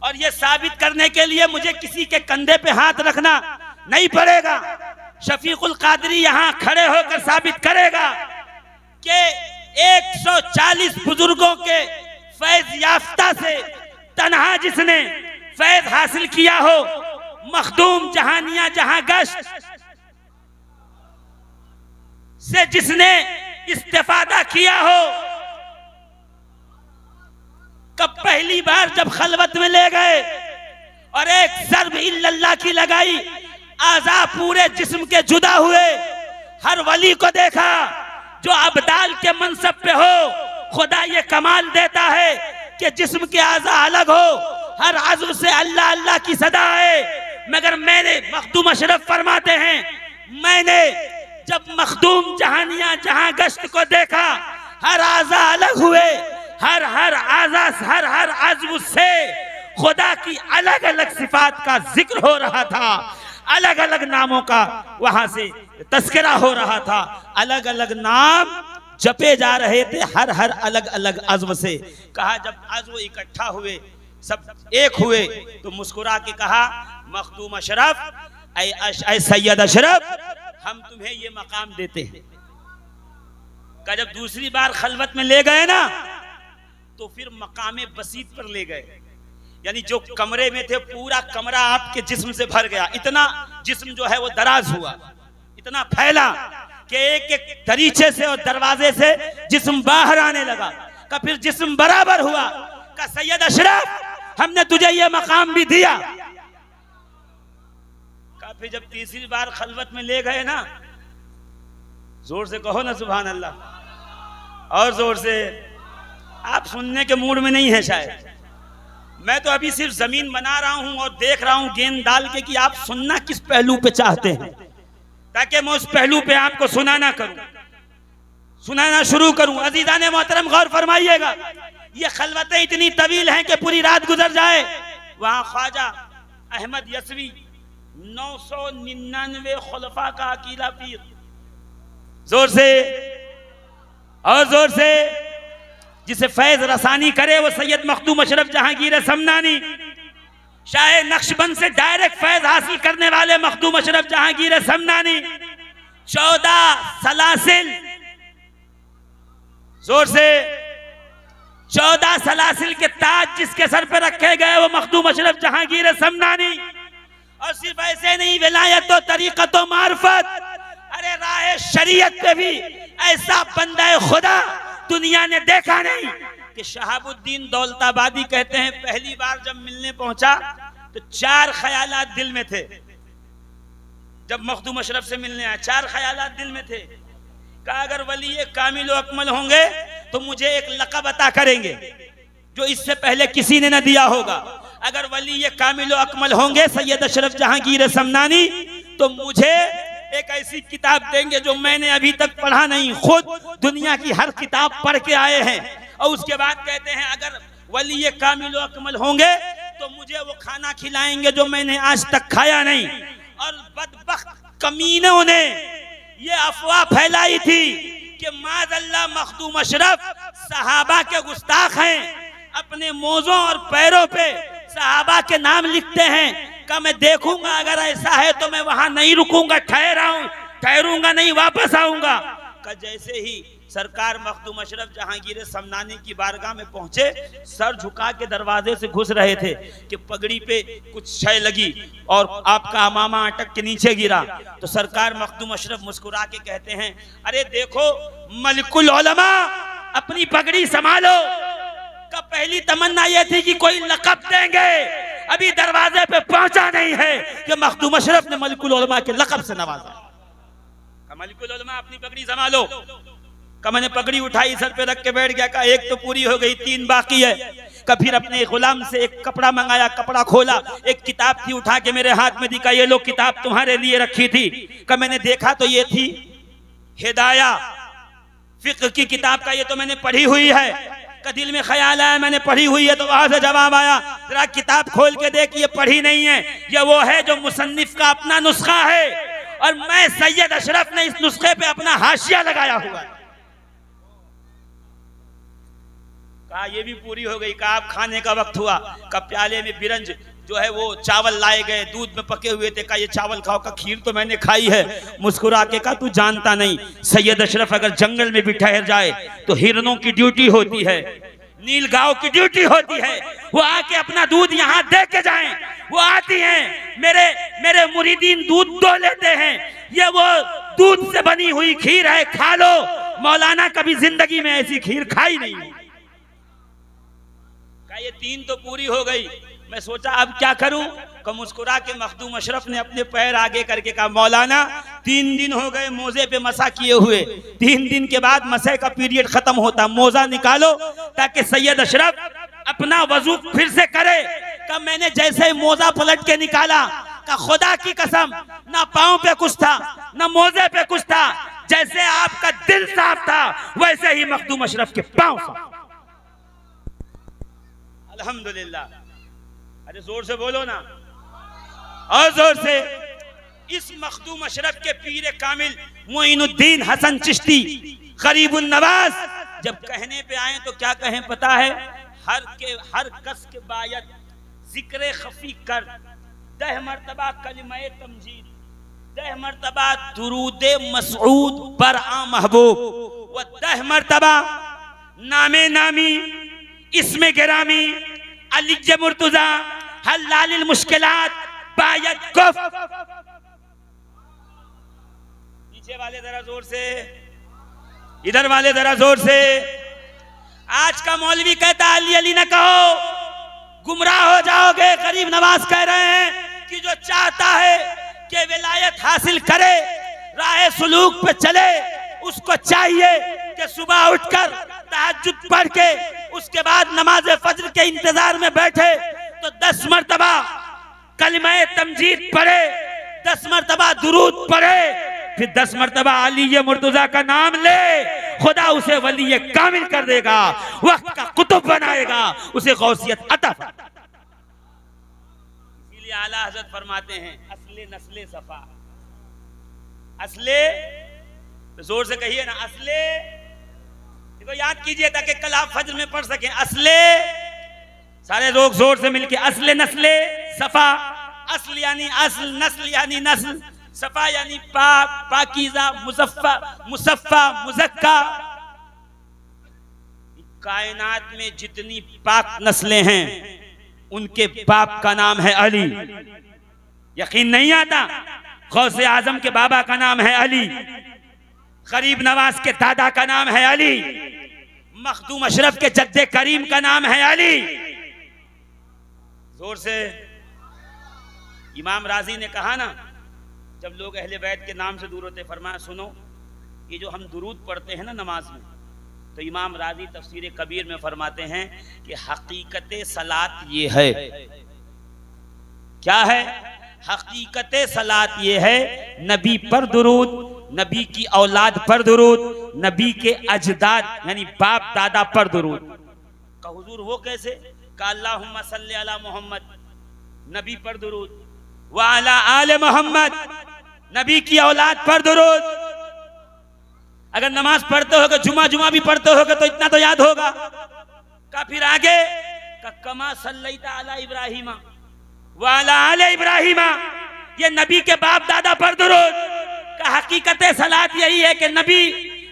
और यह साबित करने के लिए मुझे किसी के कंधे पे हाथ रखना नहीं पड़ेगा, शफीकुल कादरी यहां खड़े होकर साबित करेगा कि 140 बुजुर्गों के फैज याफ्ता से तन्हा जिसने फैज हासिल किया हो, मखदूम जहानिया जहां गश्त से जिसने इस्तेफादा किया हो, कब पहली बार जब खलवत में ले गए और एक ज़र्ब इल्लल्लाह की लगाई, आज़ा पूरे जिस्म के जुदा हुए। हर वली को देखा जो अब्दाल के मनसब पे हो, खुदा ये कमाल देता है कि जिस्म के आज़ा अलग हो, हर आज़ू से अल्लाह अल्लाह की सदा है। मगर मैंने मखदूम अशरफ फरमाते हैं, मैंने जब मखदूम जहानिया जहां गश्त को देखा, हर आज़ा अलग हुए, हर आज़ा हर आज़ू से खुदा की अलग अलग सिफात का जिक्र हो रहा था, अलग अलग नामों का वहां से तस्करा हो रहा था, अलग अलग नाम जपे जा रहे थे हर अलग अलग अज़्म से। कहा जब अज़्म इकट्ठा हुए, सब एक हुए, तो मुस्कुरा के कहा, मखदूम अशरफ, ऐ सैयद अशरफ, हम तुम्हें ये मकाम देते हैं। का जब दूसरी बार खलवत में ले गए ना, तो फिर मकामे बसीत पर ले गए, यानी जो कमरे में थे पूरा कमरा आपके जिस्म से भर गया, इतना जिस्म जो है वो दराज हुआ, इतना फैला कि एक एक दरीचे से और दरवाजे से जिस्म बाहर आने लगा। का फिर जिस्म बराबर हुआ। का सैयद अशरफ, हमने तुझे ये मकाम भी दिया। का फिर जब तीसरी बार खलवत में ले गए ना, जोर से कहो ना सुभान अल्लाह, और जोर से। आप सुनने के मूड में नहीं है शायद, मैं तो अभी सिर्फ जमीन बना रहा हूं और देख रहा हूं गेंद डाल के कि आप सुनना किस पहलू पे चाहते हैं, ताकि मैं उस पहलू पे आपको सुनाना करूं, सुनाना शुरू करूं। अजीजाने मोहतरम गौर फरमाइएगा, ये खलवतें इतनी तवील हैं कि पूरी रात गुजर जाए। वहां ख्वाजा अहमद यसवी 999 खुलफा का अकीला पीर, जोर से और जोर से, जिसे फैज रसानी करे वो सैयद मखदूम अशरफ जहांगीर समनानी। शाह नक्शबंद से डायरेक्ट फैज हासिल करने वाले मखदूम अशरफ जहांगीर समनानी, 14 सलासिल, जोर से 14 सलासिल के ताज जिसके सर पे रखे गए वो मखदूम अशरफ जहांगीर समनानी। और सिर्फ ऐसे नहीं, विलायत और तरीक़त और मार्फत, अरे राह शरीयत पे भी ऐसा बंदा खुदा दुनिया ने देखा नहीं कि शहाबुद्दीन दौलताबादी कहते हैं पहली बार जब मिलने पहुंचा तो 4 ख्यालात दिल में थे। जब मखदूम अशरफ से मिलने आया 4 ख्यालात दिल में थे। कहा अगर वली कामिल व अकमल होंगे तो मुझे एक लक़ब अता करेंगे जो इससे पहले किसी ने न दिया होगा। अगर वली कामिल व अकमल होंगे सैयद अशरफ जहांगीर समनानी तो मुझे एक ऐसी किताब देंगे जो मैंने अभी तक पढ़ा नहीं, खुद दुनिया की हर किताब पढ़ के आए हैं। और उसके बाद कहते हैं अगर वली कामिल व अकमल होंगे तो मुझे वो खाना खिलाएंगे जो मैंने आज तक खाया नहीं। और बदबख्त कमीनों ने ये अफवाह फैलाई थी कि माज़अल्लाह मखदूम अशरफ सहाबा के गुस्ताख हैं, अपने मोज़ों और पैरों पे सहाबा के नाम लिखते हैं। का मैं देखूंगा अगर ऐसा है तो मैं वहां नहीं रुकूंगा, ठहरूंगा नहीं, वापस आऊंगा। का जैसे ही सरकार मखदूम अशरफ जहांगीर समनानी की बारगाह में पहुंचे, सर झुका के दरवाजे से घुस रहे थे कि पगड़ी पे कुछ शय लगी और आपका अमामा अटक के नीचे गिरा। तो सरकार मखदूम अशरफ मुस्कुरा के कहते हैं अरे देखो मलिकुल उलमा, अपनी पगड़ी संभालो। का पहली तमन्ना यह थी कि कोई लक़ब देंगे, अभी दरवाजे पे पहुंचा नहीं है कि मखदूम अशरफ ने मलिकुल उलमा के लक़ब से नवाजा। मलिकुल उलमा अपनी पगड़ी संभालो। का मैंने पगड़ी उठाई, सर पे रख के बैठ गया। का एक तो पूरी हो गई, 3 बाकी है। का फिर अपने गुलाम से एक कपड़ा मंगाया, कपड़ा खोला, एक किताब थी उठा के मेरे हाथ में दी। का ये लो किताब तुम्हारे लिए रखी थी। का मैंने देखा तो ये थी हिदाया फिक्र की किताब। का ये तो मैंने पढ़ी हुई है। का दिल में ख्याल आया मैंने पढ़ी हुई है। तो वहां से जवाब आया जरा किताब खोल के देख, ये पढ़ी नहीं है, ये वो है जो मुसन्निफ का अपना नुस्खा है और मैं सैयद अशरफ ने इस नुस्खे पे अपना हाशिया लगाया हुआ है। कहा ये भी पूरी हो गई। कहा अब खाने का वक्त हुआ। का प्याले में बिरंज जो है वो चावल लाए गए, दूध में पके हुए थे। का ये चावल खाओ। का खीर तो मैंने खाई है। मुस्कुरा के कहा तू जानता नहीं, सैयद अशरफ अगर जंगल में भी ठहर जाए तो हिरनों की ड्यूटी होती है, नीलगांव की ड्यूटी होती है, वो आके अपना दूध यहाँ दे के जाएं। वो आती हैं, मेरे मुरीदीन दूध दो लेते हैं, ये वो दूध से बनी हुई खीर है, खा लो। मौलाना कभी जिंदगी में ऐसी खीर खाई नहीं। का ये 3 तो पूरी हो गई। मैं सोचा अब क्या करूं। का मुस्कुरा के मखदूम अशरफ ने अपने पैर आगे करके कहा मौलाना 3 दिन हो गए मोजे पे मसा किए हुए, 3 दिन के बाद मसे का पीरियड खत्म होता, मोजा निकालो ताकि सैयद अशरफ अपना वजू फिर से करे। का मैंने जैसे मोजा पलट के निकाला, का खुदा की कसम ना पाँव पे कुछ था ना मोजे पे कुछ था, जैसे आपका दिल साफ था वैसे ही मखदूम अशरफ के पाँव साफ। अल्हम्दुलिल्लाह। अरे जोर से बोलो ना, और जोर से। इस मखदूम अशरफ के पीर कामिल मोइनुद्दीन हसन चिश्ती गरीबुन नवाज जब कहने पे आए तो क्या कहें पता है? हर कस के बायत जिक्र खफी कर, 10 मरतबा कलिमाए तमजीद, 10 मरतबा दुरूद मसऊद बर आ महबूब, व 10 मरतबा नामे नामी इसमें गिरामी अली मुर्तजा हल्लालिल मुश्किलात बायत कुफ। पीछे वाले जरा जोर से, इधर वाले जरा जोर से। आज का मौलवी कहता अली अली न कहो, गुमराह हो जाओगे। गरीब नवाज कह रहे हैं कि जो चाहता है कि विलायत हासिल करे, राह सुलूक पे चले, उसको चाहिए कि सुबह उठकर तहज्जुद पढ़ के उसके बाद नमाज फज्र के इंतजार में बैठे तो 10 मरतबा कलिमाए तमजीद पढ़े, 10 मरतबा दुरूद पढ़े, फिर 10 मरतबा अली मुर्तजा का नाम ले। खुदा उसे वली कामिल कर देगा, वक्त का कुतुब बनाएगा, उसे गौसियत अता। इसीलिए आला हज़रत फरमाते हैं असले नस्ले सफा, असले जोर से कहिए ना, असले। देखो याद कीजिए ताकि कल आप फज्र में पढ़ सकें। असले, सारे लोग जोर से मिलके असले नस्ले सफा। असल यानी असल, नस्ल यानी नस्ल, सफा यानी पाक, पाकीज़ा, मुज़फ़्फ़ा, मुसफ़्फ़ा, मुज़क्का। कायनात में जितनी पाक नस्लें हैं उनके बाप का नाम है अली। यकीन नहीं आता? गौसे आजम के बाबा का नाम है अली, गरीब नवाज के दादा का नाम है अली, मखदूम अशरफ के जद्दे करीम का नाम है अली। जोर से। इमाम राजी ने कहा ना, जब लोग अहले बैत के नाम से दूर होते, फरमाया सुनो, ये जो हम दुरूद पढ़ते हैं ना नमाज में, तो इमाम राजी तफसीर कबीर में फरमाते हैं कि हकीकत सलात ये है। क्या है हकीकत सलात? ये है नबी पर दुरूद, नबी की औलाद पर दुरूद, नबी के अजदाद यानी बाप दादा पर दुरूद। का हुजूर वो कैसे? का अल्लाहुम्मा सल्ली अला मोहम्मद, नबी पर दुरूद, व अला आले मोहम्मद, नबी की औलाद पर दुरूद। अगर नमाज पढ़ते होगे, जुमा जुमा भी पढ़ते होगे, तो इतना तो याद होगा। का फिर आगे का कमा सल्लैता अला इब्राहिमा व अला आले इब्राहिमा, ये नबी के बाप दादा पर दुरूद। का हकीकत सलात यही है कि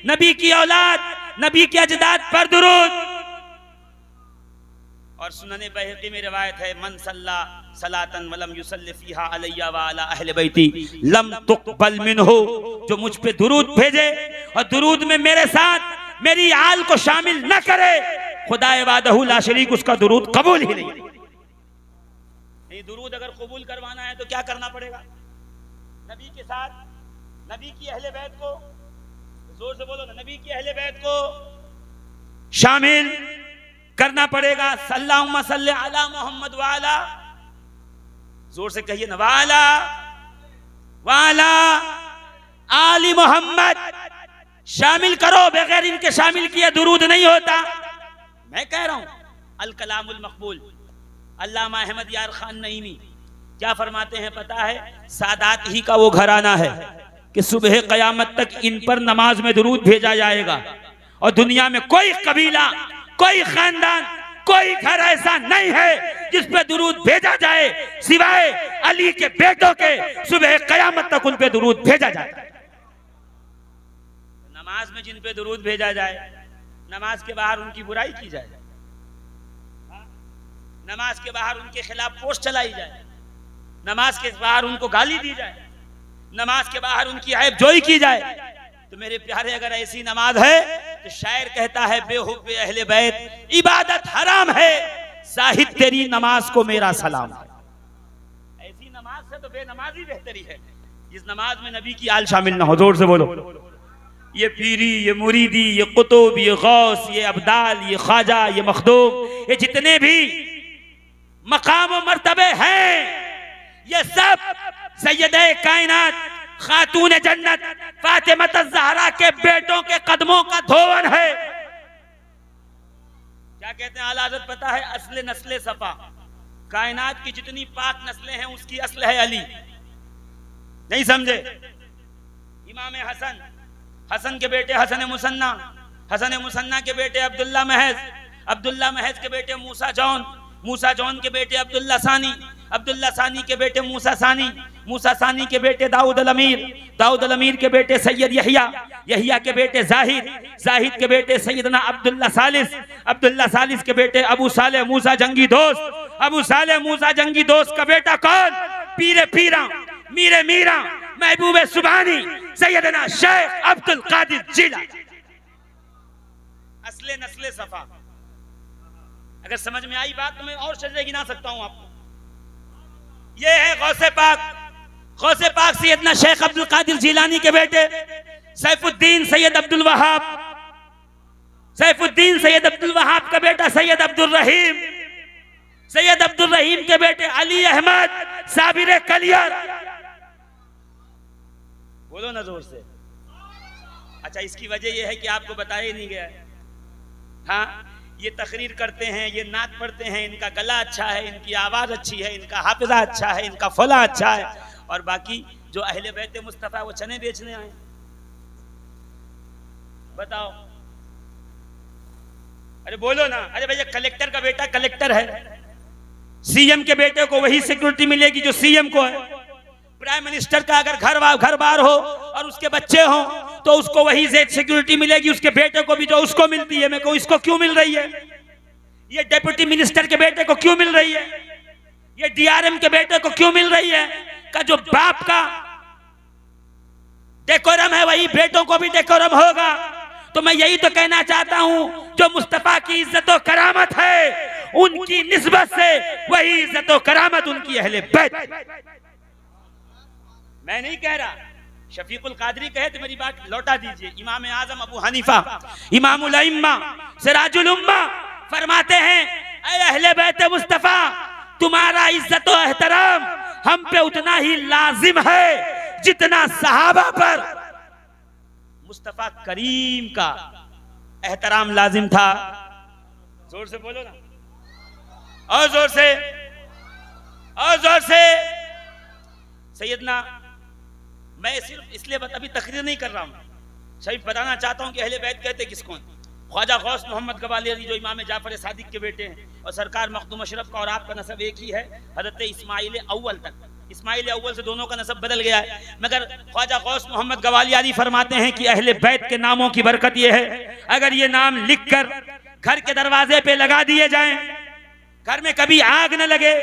नबी की औलाद, नबी के अजदाद पर दुरूद। और सुनने बहकी में रिवायत है, मन सल्ला सलातन वलम युसल्ली फीहा अलैया व अला अहले बैती लम तुक़बल मिन्हु, जो मुझ पे दुरूद भेजे और दुरूद में मेरे साथ मेरी आल को शामिल न करे, खुदाए वादहु ला शरीक, उसका दुरूद कबूल ही नहीं। दुरूद अगर कबूल करवाना है तो क्या करना पड़ेगा? नबी के साथ, नबी की अहले बैत को, जोर से बोलो ना, नबी की अहले बैत को शामिल करना पड़ेगा। सल्लल्लाहु सल्ली अला मोहम्मद वाला, जोर से कहिए ना, वाला वाला आली मोहम्मद शामिल करो। बगैर इनके शामिल किए दुरूद नहीं होता। मैं कह रहा हूं अल कलामुल मकबूल, अल्लामा अहमद यार खान नईमी क्या फरमाते हैं पता है? सादात ही का वो घराना है कि सुबह कयामत तक इन पर नमाज में दुरूद भेजा जाएगा, और दुनिया में कोई कबीला, कोई खानदान, कोई घर ऐसा नहीं है जिस पे दुरूद भेजा जाए सिवाय अली के बेटों के। सुबह कयामत तक उन पे दुरूद भेजा जाए। नमाज में जिन पे दुरूद भेजा जाए, नमाज के बाहर उनकी बुराई की जाए, नमाज के बाहर उनके खिलाफ पोस्ट चलाई जाए, नमाज के बाहर उनको गाली दी जाए, नमाज के बाहर उनकी ऐब जोई की जाए, तो मेरे प्यारे अगर ऐसी नमाज है तो शायर कहता है बेहुब्बे अहले बैत इबादत हराम है, साहिद तेरी नमाज को मेरा सलाम है। ऐसी नमाज से तो बेनमाजी बेहतरी है जिस नमाज में नबी की आल शामिल ना हो। जोर से बोलो। ये पीरी, ये मुरीदी, ये कुतुब, ये गौस, ये अब्दाल, ये ख्वाजा, ये मखदूम, ये जितने भी मकाम और मर्तबे हैं, ये सब सैयदे कायनात खातून जन्नत फातिमत ज़हरा के बेटों के कदमों का धोवन है। क्या कहते हैं आला हज़रत पता है? असले नस्ले सफा, कायनात की जितनी पाक नस्लें हैं उसकी असल है अली। नहीं समझे? इमाम हसन, हसन के बेटे हसन मुसन्ना, हसन मुसन्ना के बेटे अब्दुल्ला महज, अब्दुल्ला महज के बेटे मूसा जौन, मूसा जौन के बेटे अब्दुल्ला सानी, अब्दुल्ला सानी के बेटे मूसा सानी, मूसा सानी के बेटे दाऊद अल अमीर, दाऊद अल अमीर के बेटे सैयद यहिया, यहिया के बेटे जाहिद, जाहिद के बेटे सैयदना अब्दुल्ला सालिस, अब्दुल्ला सालिस के बेटे अबू साले मूसा जंगी दोस्त, अबू साले मूसा जंगी दोस्त का बेटा कौन? पीरे पीरा, मीरे मीरा, महबूबे सुबानी, सैयदना शेख अब्दुल कादिर जिला। असले नस्ले सफा। अगर समझ में आई बात तो मैं और शजरे गिना सकता हूं आपको। ये है गौसे पाक, गौसे पाक सैयदना शेख अब्दुल कादिर जिलानी के बेटे सैफुद्दीन सैयद अब्दुल वहाब, सैफुद्दीन सैयद अब्दुल वहाब का बेटा सैयद अब्दुल रहीम, सैयद अब्दुल रहीम के बेटे अली अहमद साबिर कलियर। बोलो ना जोर से। अच्छा, इसकी वजह यह है कि आपको बताया ही नहीं गया है। हाँ, ये तकरीर करते हैं, ये नात पढ़ते हैं, इनका गला अच्छा है, इनकी आवाज़ अच्छी है, इनका हाफिजा अच्छा है, इनका फला अच्छा है, और बाकी जो अहले बैत मुस्तफ़ा वो चने बेचने आए। बताओ। अरे बोलो ना। अरे भैया, कलेक्टर का बेटा कलेक्टर है, सीएम के बेटे को वही सिक्योरिटी मिलेगी जो सीएम को है। प्राइम मिनिस्टर का अगर घर बार हो और उसके बच्चे हों तो उसको वही सिक्योरिटी मिलेगी उसके बेटे को भी जो उसको मिलती है। मैं कहूं इसको क्यों मिल रही है? ये डिप्टी मिनिस्टर के बेटे को क्यों मिल रही है? ये डीआरएम के बेटे को क्यों मिल रही है? का जो बाप का डेकोरम है वही बेटों को भी डेकोरम होगा। तो मैं यही तो कहना चाहता हूं, जो मुस्तफा की इज्जत और करामत है उनकी निस्बत से वही इज्जत और करामत उनकी अहले बैत। मैं नहीं कह रहा, शफीकुल कादरी कहे तो मेरी बात लौटा दीजिए। इमाम आजम अबू हनीफा इमामुल अइम्मा सिराजुल उम्मा फरमाते हैं, ऐ अहले बैत मुस्तफा, तुम्हारा इज्जत और एहतराम हम पे उतना ही लाजिम है जितना सहाबा पर मुस्तफा करीम का एहतराम लाजिम था। जोर से बोलो ना, और जोर से, और जोर से। सैयदना, मैं सिर्फ इसलिए अभी तकरीर नहीं कर रहा हूं, सिर्फ बताना चाहता हूं कि अहले बैत कहते किसको हैं। ख्वाजा गौस मोहम्मद गवालियरी जो इमाम जाफर सादिक के बेटे हैं, और सरकार मखदूम अशरफ का और आपका नसब एक ही है, हजरत इस्माइल अव्वल तक। इस्माइल अव्वल से दोनों का नसब बदल गया है, मगर ख्वाजा गौस मोहम्मद गवालियरी फरमाते हैं कि अहले बैत के नामों की बरकत यह है, अगर ये नाम लिखकर घर के दरवाजे पे लगा दिए जाएं, घर में कभी आग न लगे,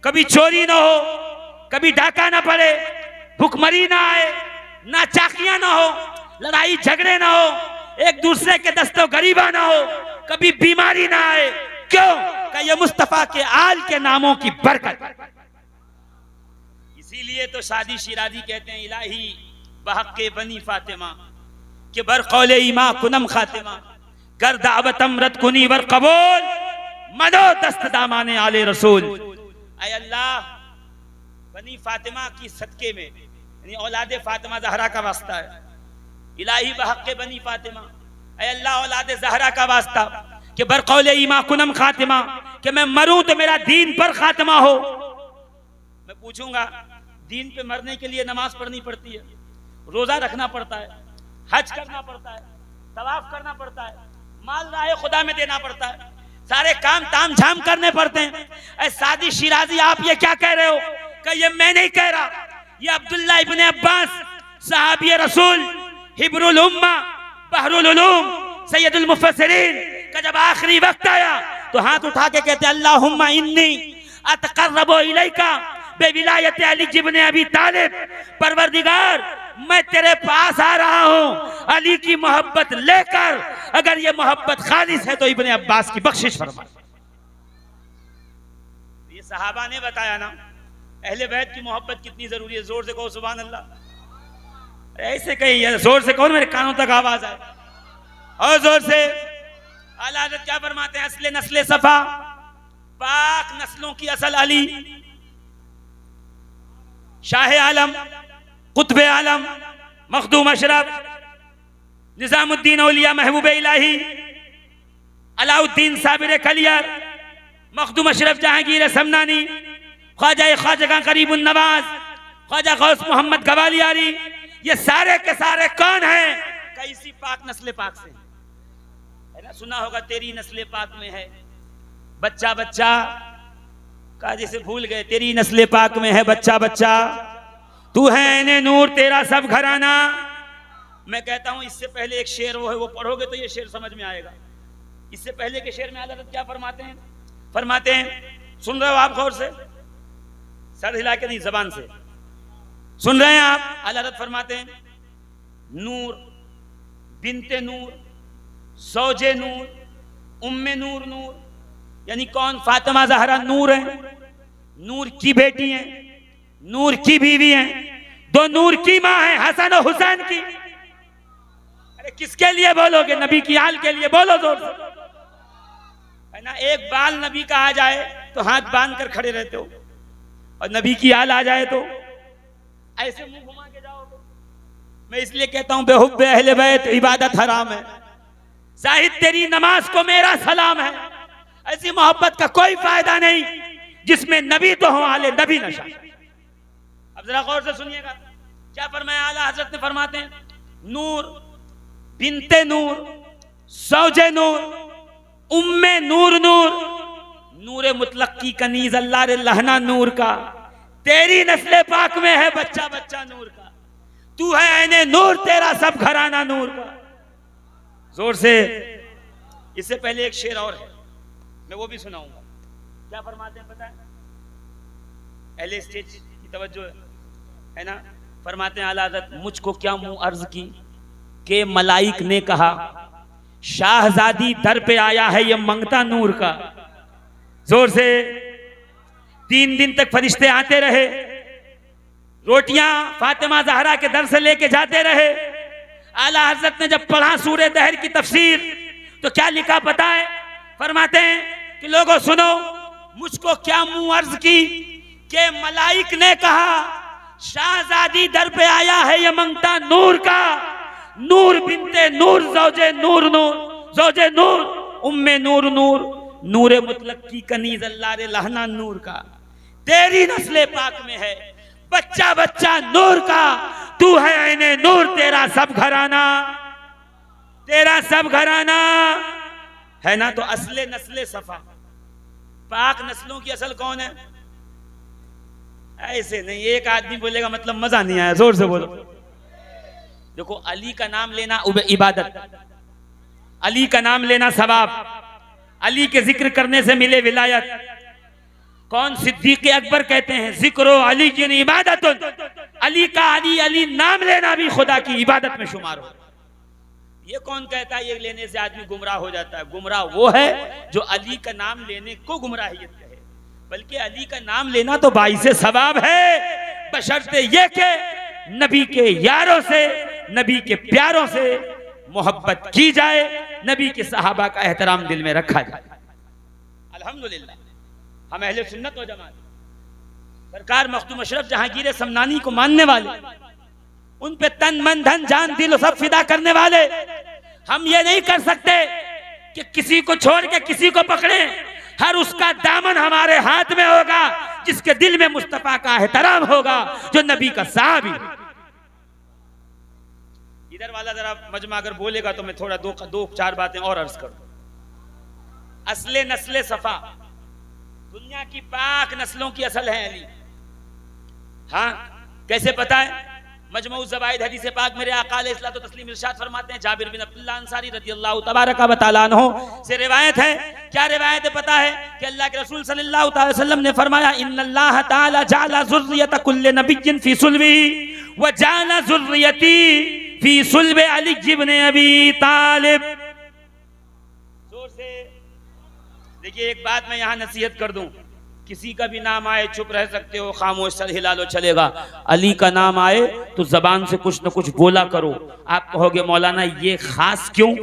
कभी चोरी न हो, कभी डाका न पड़े, भुखमरी ना आए, ना चाकियां ना हो, लड़ाई झगड़े ना हो, एक दूसरे के दस्तों गरीबा ना हो, कभी बीमारी ना आए। क्यों? कि ये मुस्तफा के आल के नामों की बरकत। इसीलिए तो शादी शिराजी कहते हैं, इलाही बहक़ बनी फातिमा के बरक़ौले इमा कुनम खातिमा, कर दावत अमरत कुनी वर कबूल, मनो दस्त दामाने आले रसूल। ऐ अल्लाह, बनी फातिमा की सदके में, यानी औलादे फातिमा ज़हरा का वास्ता है, इलाही बहक़ बनी फातिमा, ऐ अल्लाह औलादे ज़हरा का वास्ता कि बरक़ौले इमा कुनम खातिमा, कि मैं मरूं तो मेरा दीन पर खात्मा हो। मैं पूछूंगा, दीन पे मरने के लिए नमाज पढ़नी पड़ती है, रोजा रखना पड़ता है, हज करना पड़ता है, तवाफ करना पड़ता है, माल राहे खुदा में देना पड़ता है, सारे काम ताम झाम करने पड़ते हैं। ऐ सादी शिराजी, आप ये क्या कह रहे हो? कि ये मैं नहीं कह रहा, ये अब्दुल्ला इब्ने अब्बास सहाबी रसूल हिब्रुल उम्मा बहरुल उलूम सैयदुल मुफस्सिरीन का जब आखिरी वक्त आया तो हाथ उठा के कहते, अल्लाहुम्मा इन्नी अतक़र्रबु इलैका बेविलायत अली इब्ने अबी तालिब, परवरदिगार मैं तेरे पास आ रहा हूं अली की मोहब्बत लेकर, अगर ये मोहब्बत खालिस है तो इब्ने अब्बास की बख्शिश फरमा। ये सहाबा ने बताया ना अहले बैत की मोहब्बत कितनी जरूरी है। जोर से कहो सुभान अल्लाह। ऐसे कहीं जोर से कहो, मेरे कानों तक आवाज आए, और जोर से। आला हज़रत क्या फरमाते हैं? असले नस्ले सफा, पाक नस्लों की असल अली, शाह आलम, कुतुब आलम, मखदूम अशरफ, निजामुद्दीन औलिया, महबूब इलाही, अलाउद्दीन साबिर कलियर, मखदूम अशरफ जहांगीर समनानी, ख्वाजा करीबुन नवाज, ख्वाजा गौस मोहम्मद गवालियरी, ये सारे के सारे कौन हैं? कैसी पाक नस्ल पाक से है ना। सुना होगा तेरी नस्ल पाक में है बच्चा बच्चा का, जैसे भूल गए, तेरी नस्ल पाक में है बच्चा बच्चा, तू है ऐने नूर तेरा सब घराना। मैं कहता हूं इससे पहले एक शेर वो है, वो पढ़ोगे तो ये शेर समझ में आएगा। इससे पहले के शेर में आला हज़रत क्या फरमाते हैं? फरमाते हैं, सुन रहे हो आप गौर से, सर हिला के नहीं, जबान से सुन रहे हैं आप। आला हज़रत फरमाते हैं, नूर बिनते नूर, ज़ौजे नूर, उम्मे नूर, नूर यानी कौन? फातिमा ज़हरा नूर है, नूर की बेटी है, नूर की बीवी है, दो नूर की माँ है, हसन और हुसैन की। अरे किसके लिए बोलोगे? नबी की आल के लिए बोलो जोर से, है ना। एक बाल नबी का आ जाए तो हाथ बांध कर खड़े रहते हो, और नबी की आल आ जाए तो ऐसे मुंह घुमा के जाओगे। मैं इसलिए कहता हूं बेहुब्बे अहले बैत इबादत हराम है। जाहिद तेरी नमाज को मेरा सलाम है। ऐसी मोहब्बत का कोई फायदा नहीं जिसमें नबी तो हो, आले नबी नशा। अब जरा गौर से सुनिएगा क्या फरमाया आला हजरत ने। फरमाते हैं, नूर बिनते नूर, ज़ौजे नूर, उम्मे नूर, नूर नूर मुतलक की कनीज अल्लाह रे लहना नूर का, तेरी नस्ले पाक में है बच्चा बच्चा नूर का, तू है ऐने नूर तेरा सब घराना नूर का। जोर से। इससे पहले एक शेर और है, मैं वो भी सुनाऊंगा। क्या फरमाते हैं पता है? अहले स्टेज की तवज्जो है ना। फरमाते हैं आला हज़रत, मुझको क्या मुंह अर्ज की कि मलाइक ने कहा शाहजादी दर पे आया है ये मंगता नूर का। जोर से 3 दिन तक फरिश्ते आते रहे, रोटियां फातिमा जहरा के दर से लेके जाते रहे। आला हजरत ने जब पढ़ा सूरह दहर की तफसीर तो क्या लिखा पता है? फरमाते हैं कि लोगों सुनो, मुझको क्या मुंह अर्ज की कि मलाइक ने कहा शाहजादी दर पे आया है ये मंगता नूर का। नूर बिनते नूर ज़ौजे नूर नूर ज़ौजे नूर उम्मे नूर नूर नूरे मुतलक की कनीज अल्लाह रे लहना नूर का। तेरी नस्ले पाक में है बच्चा बच्चा नूर का। तू है ऐने नूर, तेरा सब घराना, तेरा सब घराना है ना। तो असले नस्ले सफा, पाक नस्लों की असल कौन है? ऐसे नहीं एक आदमी बोलेगा मतलब मजा नहीं आया, जोर से बोलो। देखो अली का नाम लेना इबादत, अली का नाम लेना सवाब, अली के जिक्र करने से मिले विलायत। कौन? सिद्दीक अकबर कहते हैं जिक्रो अली की इबादत। अली का अली अली नाम लेना भी खुदा की इबादत में शुमार हो। ये कौन कहता है ये लेने से आदमी गुमराह हो जाता है? गुमराह वो है जो अली का नाम लेने को गुमराहियत कहे, बल्कि अली का नाम लेना तो बाइसे सवाब है, बशर्ते ये के नबी के यारों से, नबी के प्यारों से मोहब्बत की जाए, नबी के सहाबा का एहतराम दिल में रखा जाए। अल्हम्दुलिल्लाह हम अहले सुन्नत व जमात, सरकार मखदूम अशरफ जहांगीर समनानी को मानने वाले, उन पे तन मन धन जान दिल सब फिदा करने वाले, हम ये नहीं कर सकते कि किसी को छोड़ के किसी को पकड़े। हर उसका दामन हमारे हाथ में होगा जिसके दिल में मुस्तफा का एहतराम होगा, जो नबी का साहबी। इधर वाला जरा मजमा अगर बोलेगा तो मैं थोड़ा दो चार बातें और अर्ज करूं। असले नस्ले सफा, दुनिया की पाक नस्लों की असल है अली। हाँ कैसे पता है? मजमऊ ज़वाइद हदीस पाक मेरे आका अलैहिस्सलात व तस्लीम इरशाद फरमाते हैं, जाबिर बिन अब्दुल्लाह अंसारी रदियल्लाहु तबारक व तआला अन्हु से रिवायत है। क्या रिवायत है पता है? कि अल्लाह के रसूल सल्लल्लाहु अलैहि वसल्लम ने फरमाया इन्नल्लाह तआला जअला ज़ुर्रियत कुल्लि नबिय्यिन फी सुल्बिही व जअला ज़ुर्रियती फी सुल्बि अली इब्न अबी तालिब। जोर से देखिए, एक बात मैं यहाँ नसीहत कर दूं, किसी का भी नाम आए चुप रह सकते हो, खामोश सर हिला लो चलेगा। अली का नाम आए तो जबान से कुछ न कुछ बोला करो। आप कहोगे मौलाना ये खास क्यों,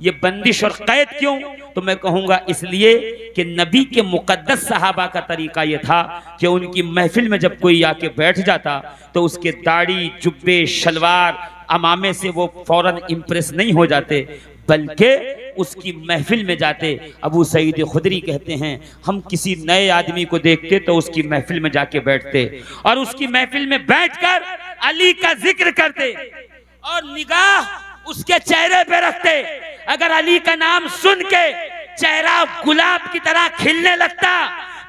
ये बंदिश और कैद क्यों? तो मैं कहूँगा इसलिए कि नबी के मुकद्दस सहाबा का तरीका ये था कि उनकी महफिल में जब कोई आके बैठ जाता तो उसके दाढ़ी जुब्बे शलवार अमामे से वो फौरन इम्प्रेस नहीं हो जाते, बल्कि उसकी महफिल में जाते। अबू सईद खुदरी कहते हैं हम किसी नए आदमी को देखते तो उसकी महफिल में जाके बैठते और उसकी महफिल में बैठकर अली का जिक्र करते और निगाह उसके चेहरे पे रखते। अगर अली का नाम सुन के चेहरा गुलाब की तरह खिलने लगता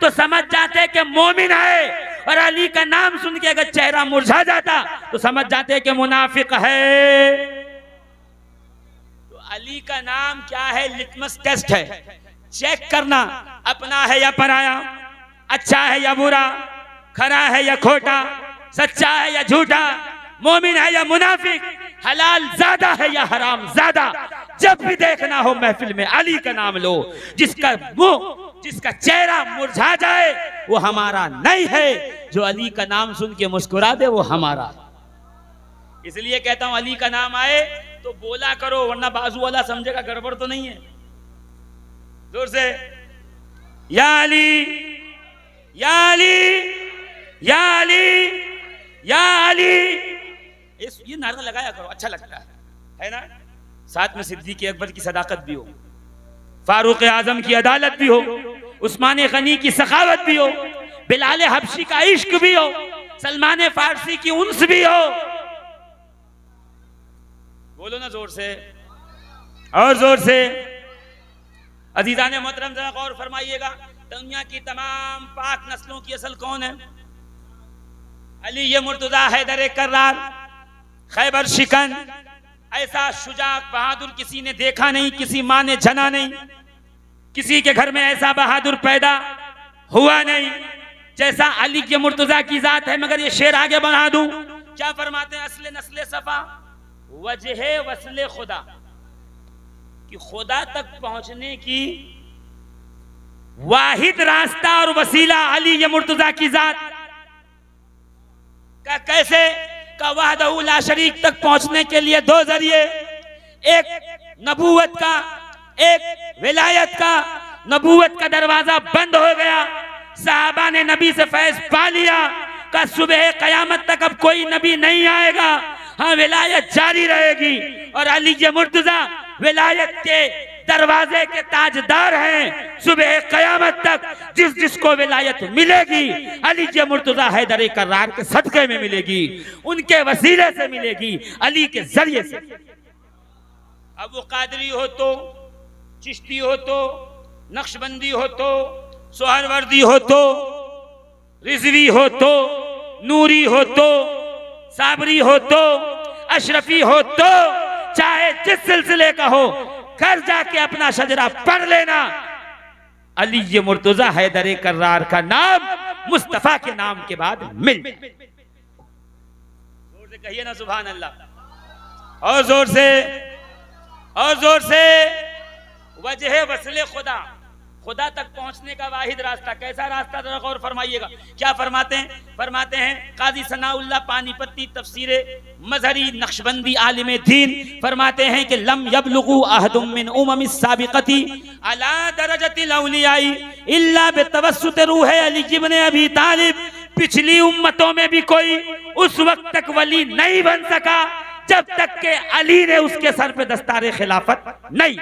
तो समझ जाते कि मोमिन है, और अली का नाम सुन के अगर चेहरा मुरझा जाता तो समझ जाते कि मुनाफिक है। अली का नाम क्या है? लिटमस टेस्ट है, चेक करना अपना है या पराया, अच्छा है या बुरा, खरा है या खोटा, सच्चा है या झूठा, मोमिन है या मुनाफिक, हलाल ज्यादा है या हराम ज्यादा। जब भी देखना हो महफिल में अली का नाम लो। जिसका मुंह, जिसका चेहरा मुरझा जाए वो हमारा नहीं है, जो अली का नाम सुन के मुस्कुरा दे वो हमारा। इसलिए कहता हूं अली का नाम आए तो बोला करो, वरना बाजू वाला समझेगा गड़बड़ तो नहीं है। जोर से या अली या अली या अली या अली, ये नारा लगाया करो, अच्छा लगता है ना। साथ में सिद्दीक अकबर की सदाकत भी हो, फारूक आजम की अदालत भी हो, उस्मान गनी की सखावत भी हो, बिलाल हबशी का इश्क भी हो, सलमान फारसी की उन्स भी हो। बोलो ना जोर से और जोर से। अजीजान मोहतरम जरा गौर फरमाइएगा, दुनिया की तमाम पाक नस्लों की असल कौन है? अली ये मुर्तजा हैदर कर्रार खैबर शिकन, ऐसा शुजा बहादुर किसी ने देखा नहीं, किसी माँ ने जना नहीं, किसी के घर में ऐसा बहादुर पैदा हुआ नहीं जैसा अली के मुर्तजा की जात है। मगर ये शेर आगे बढ़ा दूं, क्या फरमाते हैं? असले नस्ले सफा, वजह वस्ले खुदा, कि खुदा तक पहुंचने की वाहिद रास्ता और वसीला अली ये मुर्तजा की जात का। कैसे का? वहदहू ला शरीक तक पहुंचने के लिए दो जरिए, एक नबूवत का, एक विलायत का। नबूवत का दरवाजा बंद हो गया, सहाबा ने नबी से फैज पा लिया का सुबह कयामत तक अब कोई नबी नहीं आएगा, हाँ विलायत जारी रहेगी। और अली ये मुर्तजा विलायत के दरवाजे के ताजदार हैं। सुबह कयामत तक जिस जिसको विलायत मिलेगी अली ये मुर्तजा हैदर कर्रार के सदके में मिलेगी, उनके वसीले से मिलेगी, अली के जरिए से। अब वो कादरी हो तो, चिश्ती हो तो, नक्शबंदी हो तो, सोहरवर्दी हो तो, रिजवी हो तो, नूरी हो तो, साबरी हो तो, अशरफी हो तो, चाहे जिस सिलसिले का हो, घर जाके अपना शजरा पढ़ लेना। अली ये मुर्तजा हैदर कर्रार का नाम मुस्तफा के नाम के बाद मिल। जोर से कहिए ना सुभान अल्लाह, और जोर से, और जोर से। वजह वसले खुदा, खुदा तक पहुंचने का वाहिद रास्ता। कैसा रास्ता? जरा गौर फरमाइएगा। क्या फरमाते हैं? फरमाते हैं काजी सनाउल्लाह पानीपत्ती तफसीरे मजहरी नक्शबंदी आलिम दीन फरमाते हैं कि लम यबलुगु अहदुम मिन उममिस साबिक़ती अला दरजतिल औलियाई इल्ला बितवस्सुत रूह अली इब्न अबी तालिब। पिछली उम्मतों में भी कोई उस वक्त तक वली नहीं बन सका जब तक के अली ने उसके सर पे दस्तारे खिलाफत नहीं।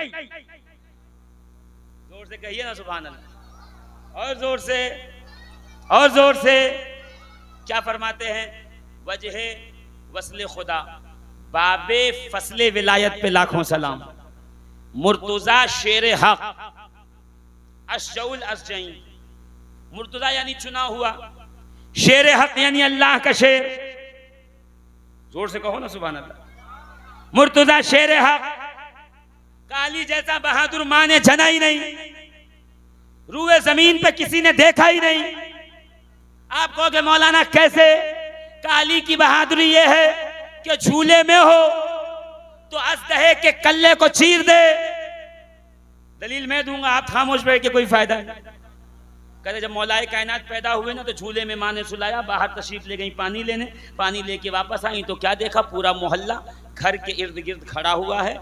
जोर से कहिए ना सुभान अल्लाह, और जोर से, और जोर से। क्या फरमाते हैं? वजह वस्ले खुदा, बाबे फसले विलायत पे लाखों सलाम। मुर्तजा शेर हक, अशजउल असजई। मुर्तजा यानी चुना हुआ, शेर हक यानी अल्लाह का शेर। जोर से कहो ना सुभान अल्लाह। मुर्तजा शेर हक, काली जैसा बहादुर माँ ने जना ही नहीं, रूए जमीन पे किसी ने देखा ही नहीं। आप कहोगे मौलाना कैसे? काली की बहादुरी ये है कि झूले में हो तो अजदहे के कल्ले को चीर दे। दलील मैं दूंगा, आप खामोश बैठ के कोई फायदा नहीं। कहते जब मौलाए कायनात पैदा हुए ना तो झूले में माँ ने सुलाया, बाहर तशरीफ ले गई पानी लेने, पानी लेके वापस आई तो क्या देखा? पूरा मोहल्ला घर के इर्द गिर्द खड़ा हुआ है।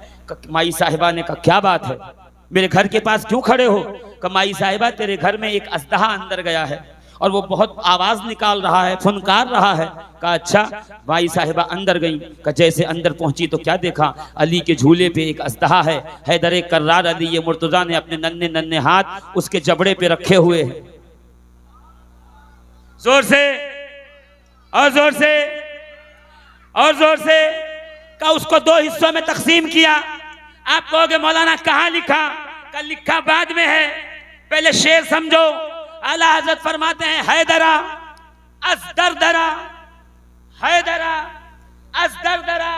माई साहिबा ने कहा क्या बात है, मेरे घर के पास क्यों खड़े हो? कहा माई साहिबा तेरे घर में एक अजदहा अंदर गया है और वो बहुत आवाज निकाल रहा है, फुनकार रहा है। कहा अच्छा। माई साहिबा अंदर गई। कहा जैसे अंदर पहुंची तो क्या देखा? अली के झूले पे एक अजदहा है, हैदर कर्रार अली ये मुर्तजा ने अपने नन्हे नन्हे हाथ उसके जबड़े पे रखे हुए हैं। जोर से, और जोर से, और जोर से। का उसको दो हिस्सों में तकसीम किया। आप कहोगे मौलाना कहाँ लिखा? का लिखा बाद में है, पहले शेर समझो। आला हजरत फरमाते हैं हैदरा असदरदरा, हैदरा असदरदरा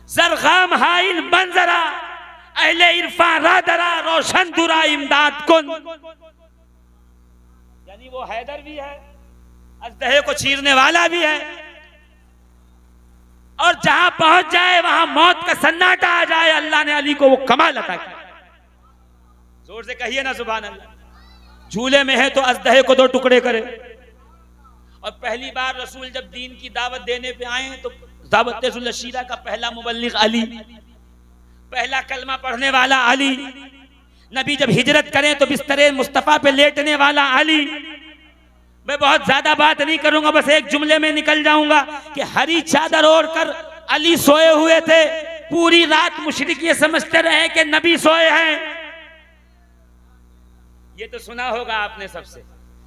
जरगाम हाइल मंजरा अहले इरफा रादरा रोशन दुरा इमदाद कुन। यानी वो हैदर भी है, अजदहे को चीरने वाला भी है, और जहां पहुंच जाए वहां मौत का सन्नाटा आ जाए। अल्लाह ने अली को वो कमाल अता किया। जोर से कहिए ना सुभान अल्लाह। झूले में है तो अजदहे को दो टुकड़े करे। और पहली बार रसूल जब दीन की दावत देने पे आए तो दावत शीरा का पहला मुबल्लिग अली, पहला कलमा पढ़ने वाला अली। नबी जब हिजरत करें तो बिस्तरे मुस्तफा पे लेटने वाला अली। मैं बहुत ज्यादा बात नहीं करूंगा, बस एक जुमले में निकल जाऊंगा कि हरी चादर ओढ़ कर अली सोए हुए थे। पूरी रात मुशरिक ये समझते रहे कि नबी सोए हैं। ये तो सुना होगा आपने सबसे।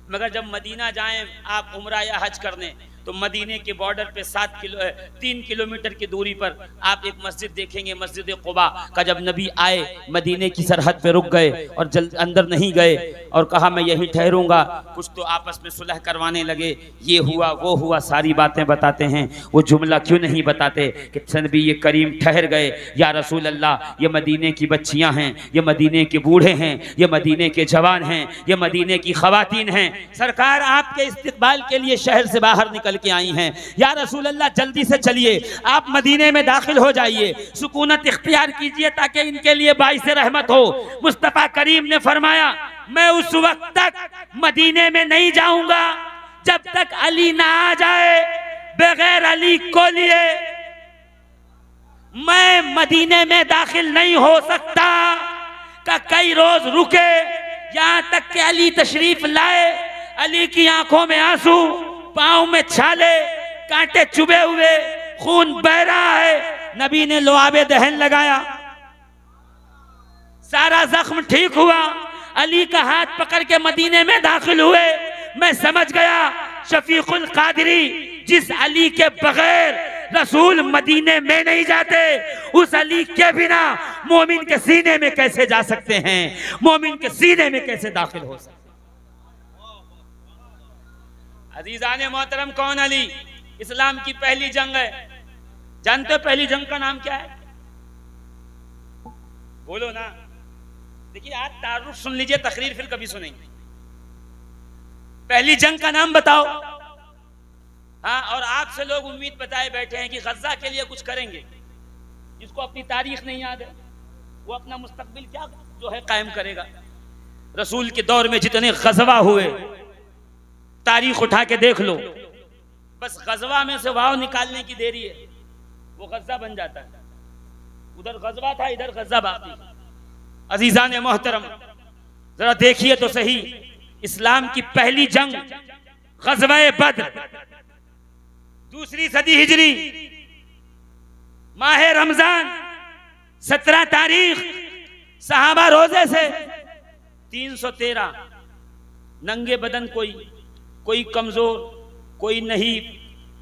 मगर जब मदीना जाएं आप उम्रा या हज करने तो मदीने के बॉर्डर पे 3 किलोमीटर की दूरी पर आप एक मस्जिद देखेंगे, मस्जिद क़ुबा का। जब नबी आए मदीने की सरहद पे रुक गए और जल्द अंदर नहीं गए और कहा मैं यहीं ठहरूंगा। कुछ तो आपस में सुलह करवाने लगे, ये हुआ वो हुआ, सारी बातें बताते हैं। वो जुमला क्यों नहीं बताते कि नबी ये करीम ठहर गए, या रसूल अल्लाह ये मदीने की बच्चियां हैं, ये मदीने के बूढ़े हैं, ये मदीने के जवान हैं, ये मदीने की खवातीन हैं। सरकार आपके इस्तकबाल के लिए शहर से बाहर निकल निकल के आई हैं। या रसूल अल्लाह जल्दी से चलिए, आप मदीने में दाखिल हो जाइए, सुकूनत इख्तियार कीजिए ताकि इनके लिए बाइस रहमत हो। मुस्तफ़ा करीम ने फरमाया, मैं उस वक्त तक मदीने में नहीं जाऊंगा जब तक अली ना आ जाए। बगैर अली को लिए मैं मदीने में दाखिल नहीं हो सकता। का कई रोज रुके, यहां तक कि अली तशरीफ लाए। अली की आंखों में आंसू, पांव में छाले, कांटे चुभे हुए, खून बह रहा है। नबी ने लुआबे दहन लगाया, सारा जख्म ठीक हुआ। अली का हाथ पकड़ के मदीने में दाखिल हुए। मैं समझ गया शफीकुल कादरी, जिस अली के बगैर रसूल मदीने में नहीं जाते, उस अली के बिना मोमिन के सीने में कैसे जा सकते हैं, मोमिन के सीने में कैसे दाखिल हो सकते। अजीजान मोहतरम, कौन अली? इस्लाम की पहली जंग है। जानते हो पहली जंग का नाम क्या है? बोलो ना। देखिए आज तारुफ सुन लीजिए, तकरीर फिर कभी सुनेंगे। पहली जंग का नाम बताओ। हाँ, और आपसे लोग उम्मीद बताए बैठे हैं कि गजा के लिए कुछ करेंगे। जिसको अपनी तारीख नहीं याद है वो अपना मुस्तकबिल क्या जो है कायम करेगा। रसूल के दौर में जितने गजवा हुए तारीख उठा के देख लो, बस गजवा में से वाव निकालने की देरी है, वो गजा बन जाता है। उधर गजवा था, इधर गजा बाकी। अजीजान मोहतरम, जरा देखिए तो सही, इस्लाम की पहली जंग गजवा बद्र, दूसरी सदी हिजरी, माह रमजान, 17 तारीख, सहाबा रोजे से 313, नंगे बदन, कोई कमजोर, कोई नहीं,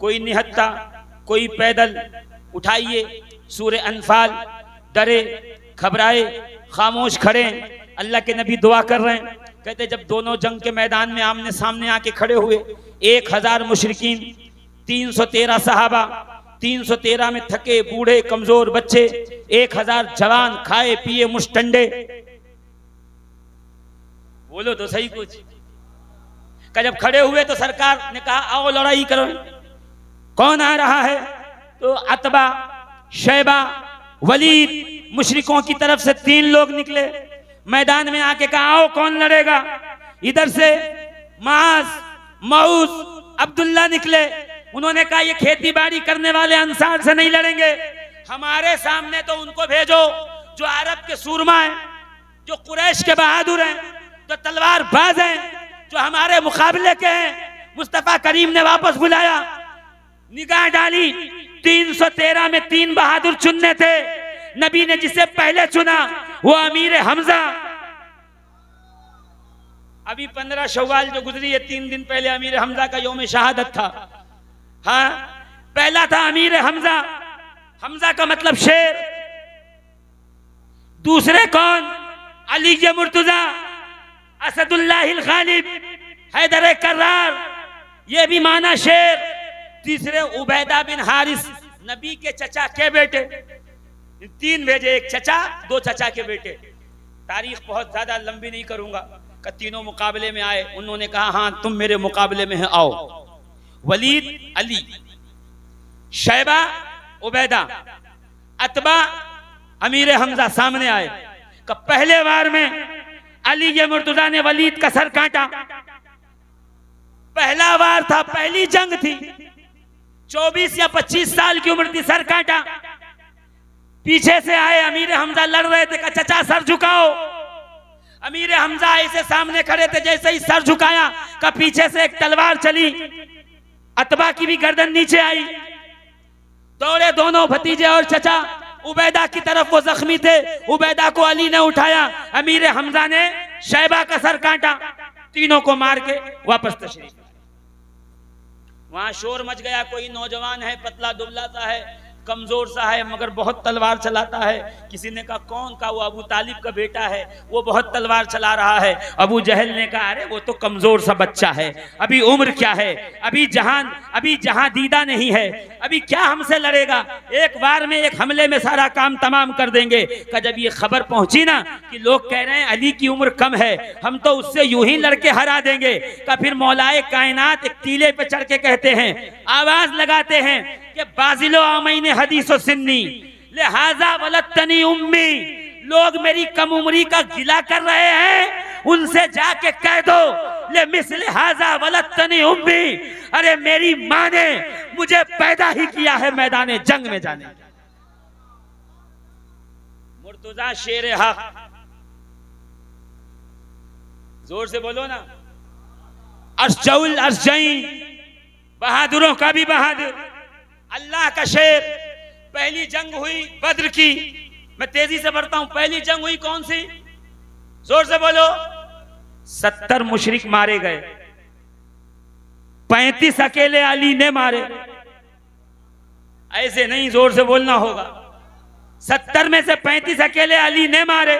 कोई निहत्ता, कोई पैदल। उठाइए सूरे अनफाल, डरे घबराए खामोश खड़े। अल्लाह के नबी दुआ कर रहे हैं, कहते जब दोनों जंग के मैदान में आमने सामने आके खड़े हुए, 1000 मुशरिकीन, 313 सहाबा, 313 में थके बूढ़े कमजोर बच्चे, 1000 जवान खाए पिए मुश्तंडे। बोलो तो सही कुछ। का जब खड़े हुए तो सरकार ने कहा आओ लड़ाई करो। कौन आ रहा है? तो अतबा, शैबा, वलीद, मुशरिकों की तरफ से 3 लोग निकले। मैदान में आके कहा आओ कौन लड़ेगा। इधर से मास, मऊस, अब्दुल्ला निकले। उन्होंने कहा ये खेती बाड़ी करने वाले अंसार से नहीं लड़ेंगे, हमारे सामने तो उनको भेजो जो अरब के सूरमा हैं, जो कुरैश के बहादुर हैं, जो तलवार बाज हैं, जो हमारे मुकाबले के हैं। मुस्तफा करीम ने वापस बुलाया, निगाह डाली, 313 में 3 बहादुर चुनने थे। नबी ने जिसे पहले चुना वो अमीर हमजा। अभी 15 शव्वाल जो गुजरी है, 3 दिन पहले अमीर हमजा का यौम शहादत था। हाँ, पहला था अमीर हमजा। हमजा का मतलब शेर। दूसरे कौन? अली मुर्तजा, असदुल्लाहिल गालिब, हैदर कर्रार, ये भी माना शेर। तीसरे उबैदा बिन हारिस, नबी के चचा के बेटे। 3 भेजे, एक चचा, 2 चचा के बेटे। तारीख बहुत ज्यादा लंबी नहीं करूंगा। कि तीनों मुकाबले में आए। उन्होंने कहा हाँ तुम मेरे मुकाबले में है, आओ। वलीद, अली, शैबा, उबैदा, अतबा, अमीर हमजा सामने आए। कि पहले वार में अली मुर्तजा ने वलीद का सर काटा। पहला वार था, पहली जंग थी, 24 या 25 साल की उम्र थी, सर काटा। पीछे से आए, अमीर हमजा लड़ रहे थे। कहा चचा सर झुकाओ। अमीर हमजा ऐसे सामने खड़े थे, जैसे ही सर झुकाया का पीछे से एक तलवार चली, अतबा की भी गर्दन नीचे आई। दौड़े दोनों भतीजे और चचा उबैदा की तरफ, वो जख्मी थे। उबैदा को अली ने उठाया, अमीर हमजा ने शैबा का सर काटा। तीनों को मार के वापस तशरीफ। वहां शोर मच गया। कोई नौजवान है, पतला दुबला सा है, कमजोर सा है मगर बहुत तलवार चलाता है। किसी ने कहा कौन? का वो अबू तालिब का बेटा है, वो बहुत तलवार चला रहा है। अबू जहल ने कहा अरे वो तो कमजोर सा बच्चा है, अभी उम्र क्या है, अभी जहां दीदा नहीं है, अभी क्या हमसे लड़ेगा, एक बार में एक हमले में सारा काम तमाम कर देंगे। का जब ये खबर पहुंची ना कि लोग कह रहे हैं अली की उम्र कम है, हम तो उससे यूं ही लड़के हरा देंगे, का फिर मौलाए कायनात एक टीले पे चढ़ के कहते हैं, आवाज लगाते हैं कि बाजिलो आमईने हदीसो सिन्नी लिहाजा वलतनी उम्मी। लोग मेरी कम उम्री का गिला कर रहे हैं, उनसे जाके कह दो ले मिस्ल हाजा वलतनी उम्मी, अरे मेरी माँ ने मुझे पैदा ही किया है मैदान जंग में जाने। मुर्तजा शेर हक, जोर से बोलो ना। अशजउल अशजई, बहादुरों का भी बहादुर, अल्लाह का शेर। पहली जंग हुई बद्र की, मैं तेजी से बढ़ता हूं। पहली जंग हुई कौन सी? जोर से बोलो। 70 मुशरिक मारे गए, 35 अकेले अली ने मारे। ऐसे नहीं, जोर से बोलना होगा। 70 में से 35 अकेले अली ने मारे।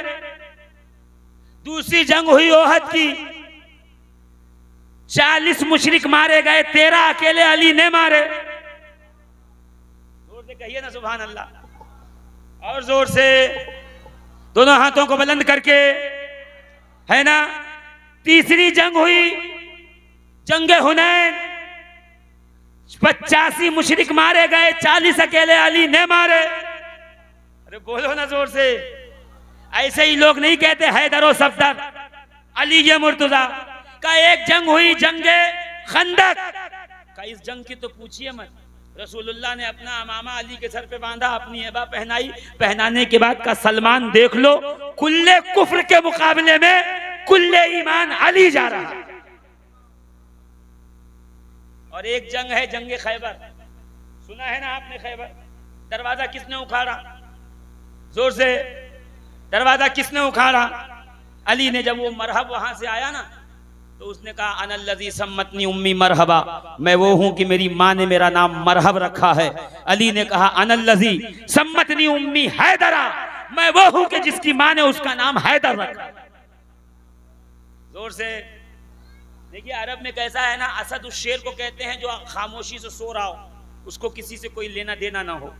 दूसरी जंग हुई ओहद की, 40 मुशरिक मारे गए, 13 अकेले अली ने मारे। जोर से कहिए ना सुभान अल्लाह। और जोर से दोनों हाथों को बुलंद करके, है ना। तीसरी जंग हुई जंगे हुनैन, 85 मुशरिक मारे गए, 40 अकेले अली ने मारे। अरे बोलो ना जोर से। ऐसे ही लोग नहीं कहते हैदर सफदर, अली ये मुर्तजा का। एक जंग हुई जंगे खंदक का, इस जंग की तो पूछिए मत। रसूलुल्लाह ने अपना अमामा अली के सर पे बांधा, अपनी एबा पहनाई, पहनाने के बाद का सलमान देख लो, कुल्ले कुफ्र के मुकाबले में कुल्ले ईमान अली जा रहा है। और एक जंग है जंगे खैबर, सुना है ना आपने? खैबर दरवाजा किसने उखाड़ा? जोर से। दरवाजा किसने उखाड़ा? अली ने। जब वो मरहब वहां से आया ना तो उसने कहा अनल्लज़ी सम्मतनी उम्मी मरहबा, मैं वो हूं कि मेरी माँ ने मेरा नाम मरहब रखा है। अली ने कहा अनल्लज़ी सम्मतनी उम्मी हैदरा, मैं वो हूं कि जिसकी माँ ने उसका नाम हैदर रखा। जोर से। देखिए अरब में कैसा है ना, असद उस शेर को कहते हैं जो खामोशी से सो रहा हो, उसको किसी से कोई लेना देना ना हो।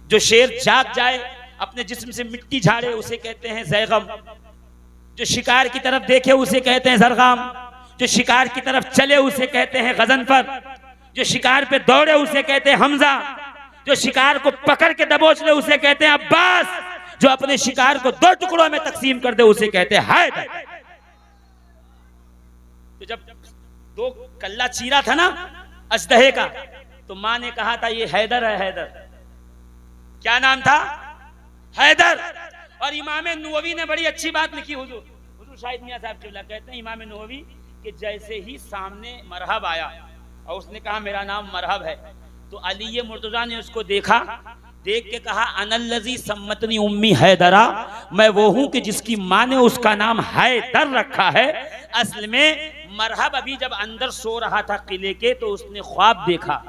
जो शेर जाग जाए, अपने जिस्म से मिट्टी झाड़े, उसे कहते हैं ज़ैगम। जो शिकार की तरफ देखे उसे कहते हैं ज़रगाम। जो शिकार की तरफ चले उसे कहते हैं गजनफर। जो शिकार पे दौड़े उसे कहते हैं हमजा। जो शिकार को पकड़ के दबोच ले उसे कहते हैं अब्बास। जो अपने शिकार को 2 टुकड़ों में तकसीम कर दे उसे कहते हैं हैदर। तो जब 2 कल्ला चीरा था ना अजदहे का, तो माँ ने कहा था ये हैदर है, हैदर। क्या नाम था? हैदर। और इमाम नववी ने बड़ी अच्छी बात लिखी, हुजूर शाहिद मियां साहब किबला कहते हैं इमाम नववी कि जैसे ही सामने मरहब आया और उसने कहा मेरा नाम मरहब है, तो अली मुर्तजा ने उसको देखा, देख के कहा अनल्लज़ी सम्मतनी उम्मी हैदरा, मैं वो हूं कि जिसकी माँ ने उसका नाम हैदर रखा है। असल में मरहब अभी जब अंदर सो रहा था किले के, तो उसने ख्वाब देखा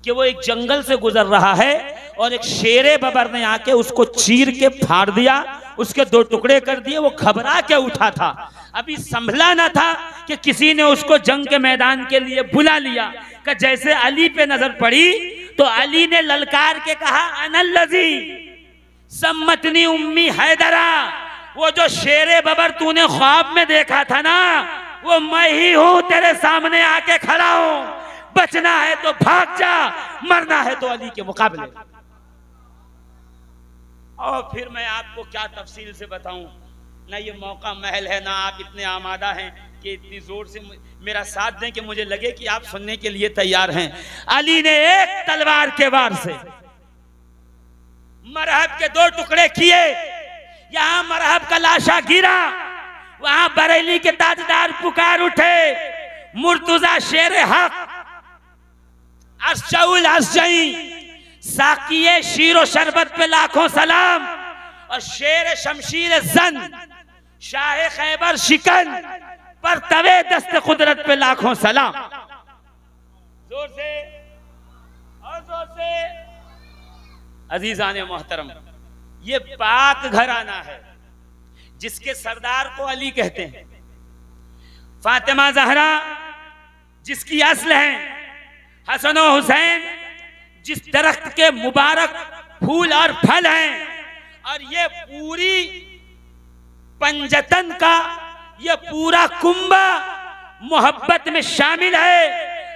कि वो एक जंगल से गुजर रहा है और एक शेरे बबर ने आके उसको चीर के फाड़ दिया, उसके 2 टुकड़े कर दिए। वो घबरा के उठा था, अभी संभला ना था कि किसी ने उसको जंग के मैदान के लिए बुला लिया। कि जैसे अली पे नजर पड़ी तो अली ने ललकार के कहा अनल्लज़ी सम्मतनी उम्मी हैदरा, वो जो शेरे बबर तूने ख्वाब में देखा था ना, वो मैं ही हूं, तेरे सामने आके खड़ा हूं। बचना है तो भाग जा, मरना है तो अली के मुकाबले। और फिर मैं आपको क्या तफसील से बताऊं, ना ये मौका महल है, ना आप इतने आमादा हैं कि इतनी जोर से मेरा साथ दें कि मुझे लगे कि आप सुनने के लिए तैयार हैं। अली ने एक तलवार के वार से मरहब के 2 टुकड़े किए। यहां मरहब का लाशा गिरा, वहां बरेली के ताजदार पुकार उठे, मुर्तजा शेर हक, अशजउल अशजई, साकिये शीरो शरबत पे लाखों सलाम, और शेर शमशीर जन, शाह खैबर शिकन पर तवे दस्त कुदरत पे लाखों सलाम। जोर से और जोर से। अजीजान मोहतरम, ये पाक घराना है जिसके सरदार को अली कहते हैं। फातिमा जहरा जिसकी असल है, हसन और हुसैन जिस दरख्त के मुबारक फूल और फल हैं, और ये पूरी पंजतन का ये पूरा कुंबा मोहब्बत में शामिल है।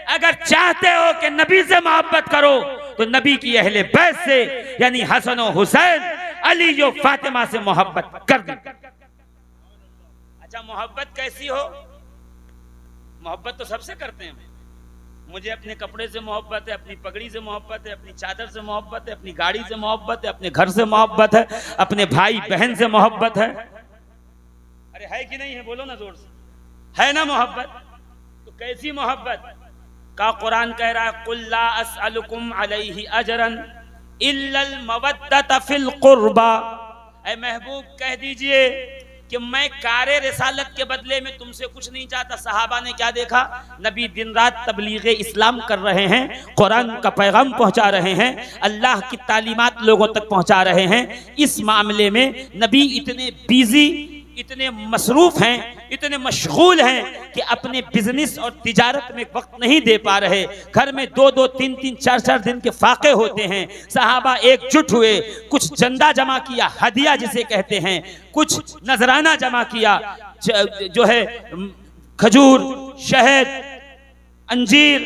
अगर चाहते हो कि नबी से मोहब्बत करो तो नबी की अहले बैत से यानी हसन और हुसैन, अली जो फातिमा से मोहब्बत कर दी। अच्छा, मोहब्बत कैसी हो? मोहब्बत तो सबसे करते हैं। मुझे अपने कपड़े से मोहब्बत है, अपनी पगड़ी से मोहब्बत है, अपनी चादर से मोहब्बत है, अपनी गाड़ी से मोहब्बत है, अपने घर से मोहब्बत है, अपने भाई बहन से मोहब्बत है। अरे है कि नहीं है? बोलो ना जोर से, है ना मोहब्बत? तो कैसी मोहब्बत का कुरान कह रहा है, कुल ला अस्अलुकुम अलैहि अजरन इल्लल मवद्दत फिल कुर्बा। ऐ महबूब कह दीजिए कि मैं कारे रिसालत के बदले में तुमसे कुछ नहीं चाहता। सहाबा ने क्या देखा? नबी दिन रात तबलीग इस्लाम कर रहे हैं, कुरान का पैगाम पहुंचा रहे हैं, अल्लाह की तालीमात लोगों तक पहुंचा रहे हैं। इस मामले में नबी इतने बिजी, इतने मसरूफ हैं, इतने मशगूल हैं कि अपने बिजनेस और तिजारत में वक्त नहीं दे पा रहे। घर में 2-2, 3-3, 4-4 दिन के फाके होते हैं। सहाबा एकजुट हुए, कुछ चंदा जमा किया, हदिया जिसे कहते हैं, कुछ नजराना जमा किया, जो है खजूर, शहद, अंजीर,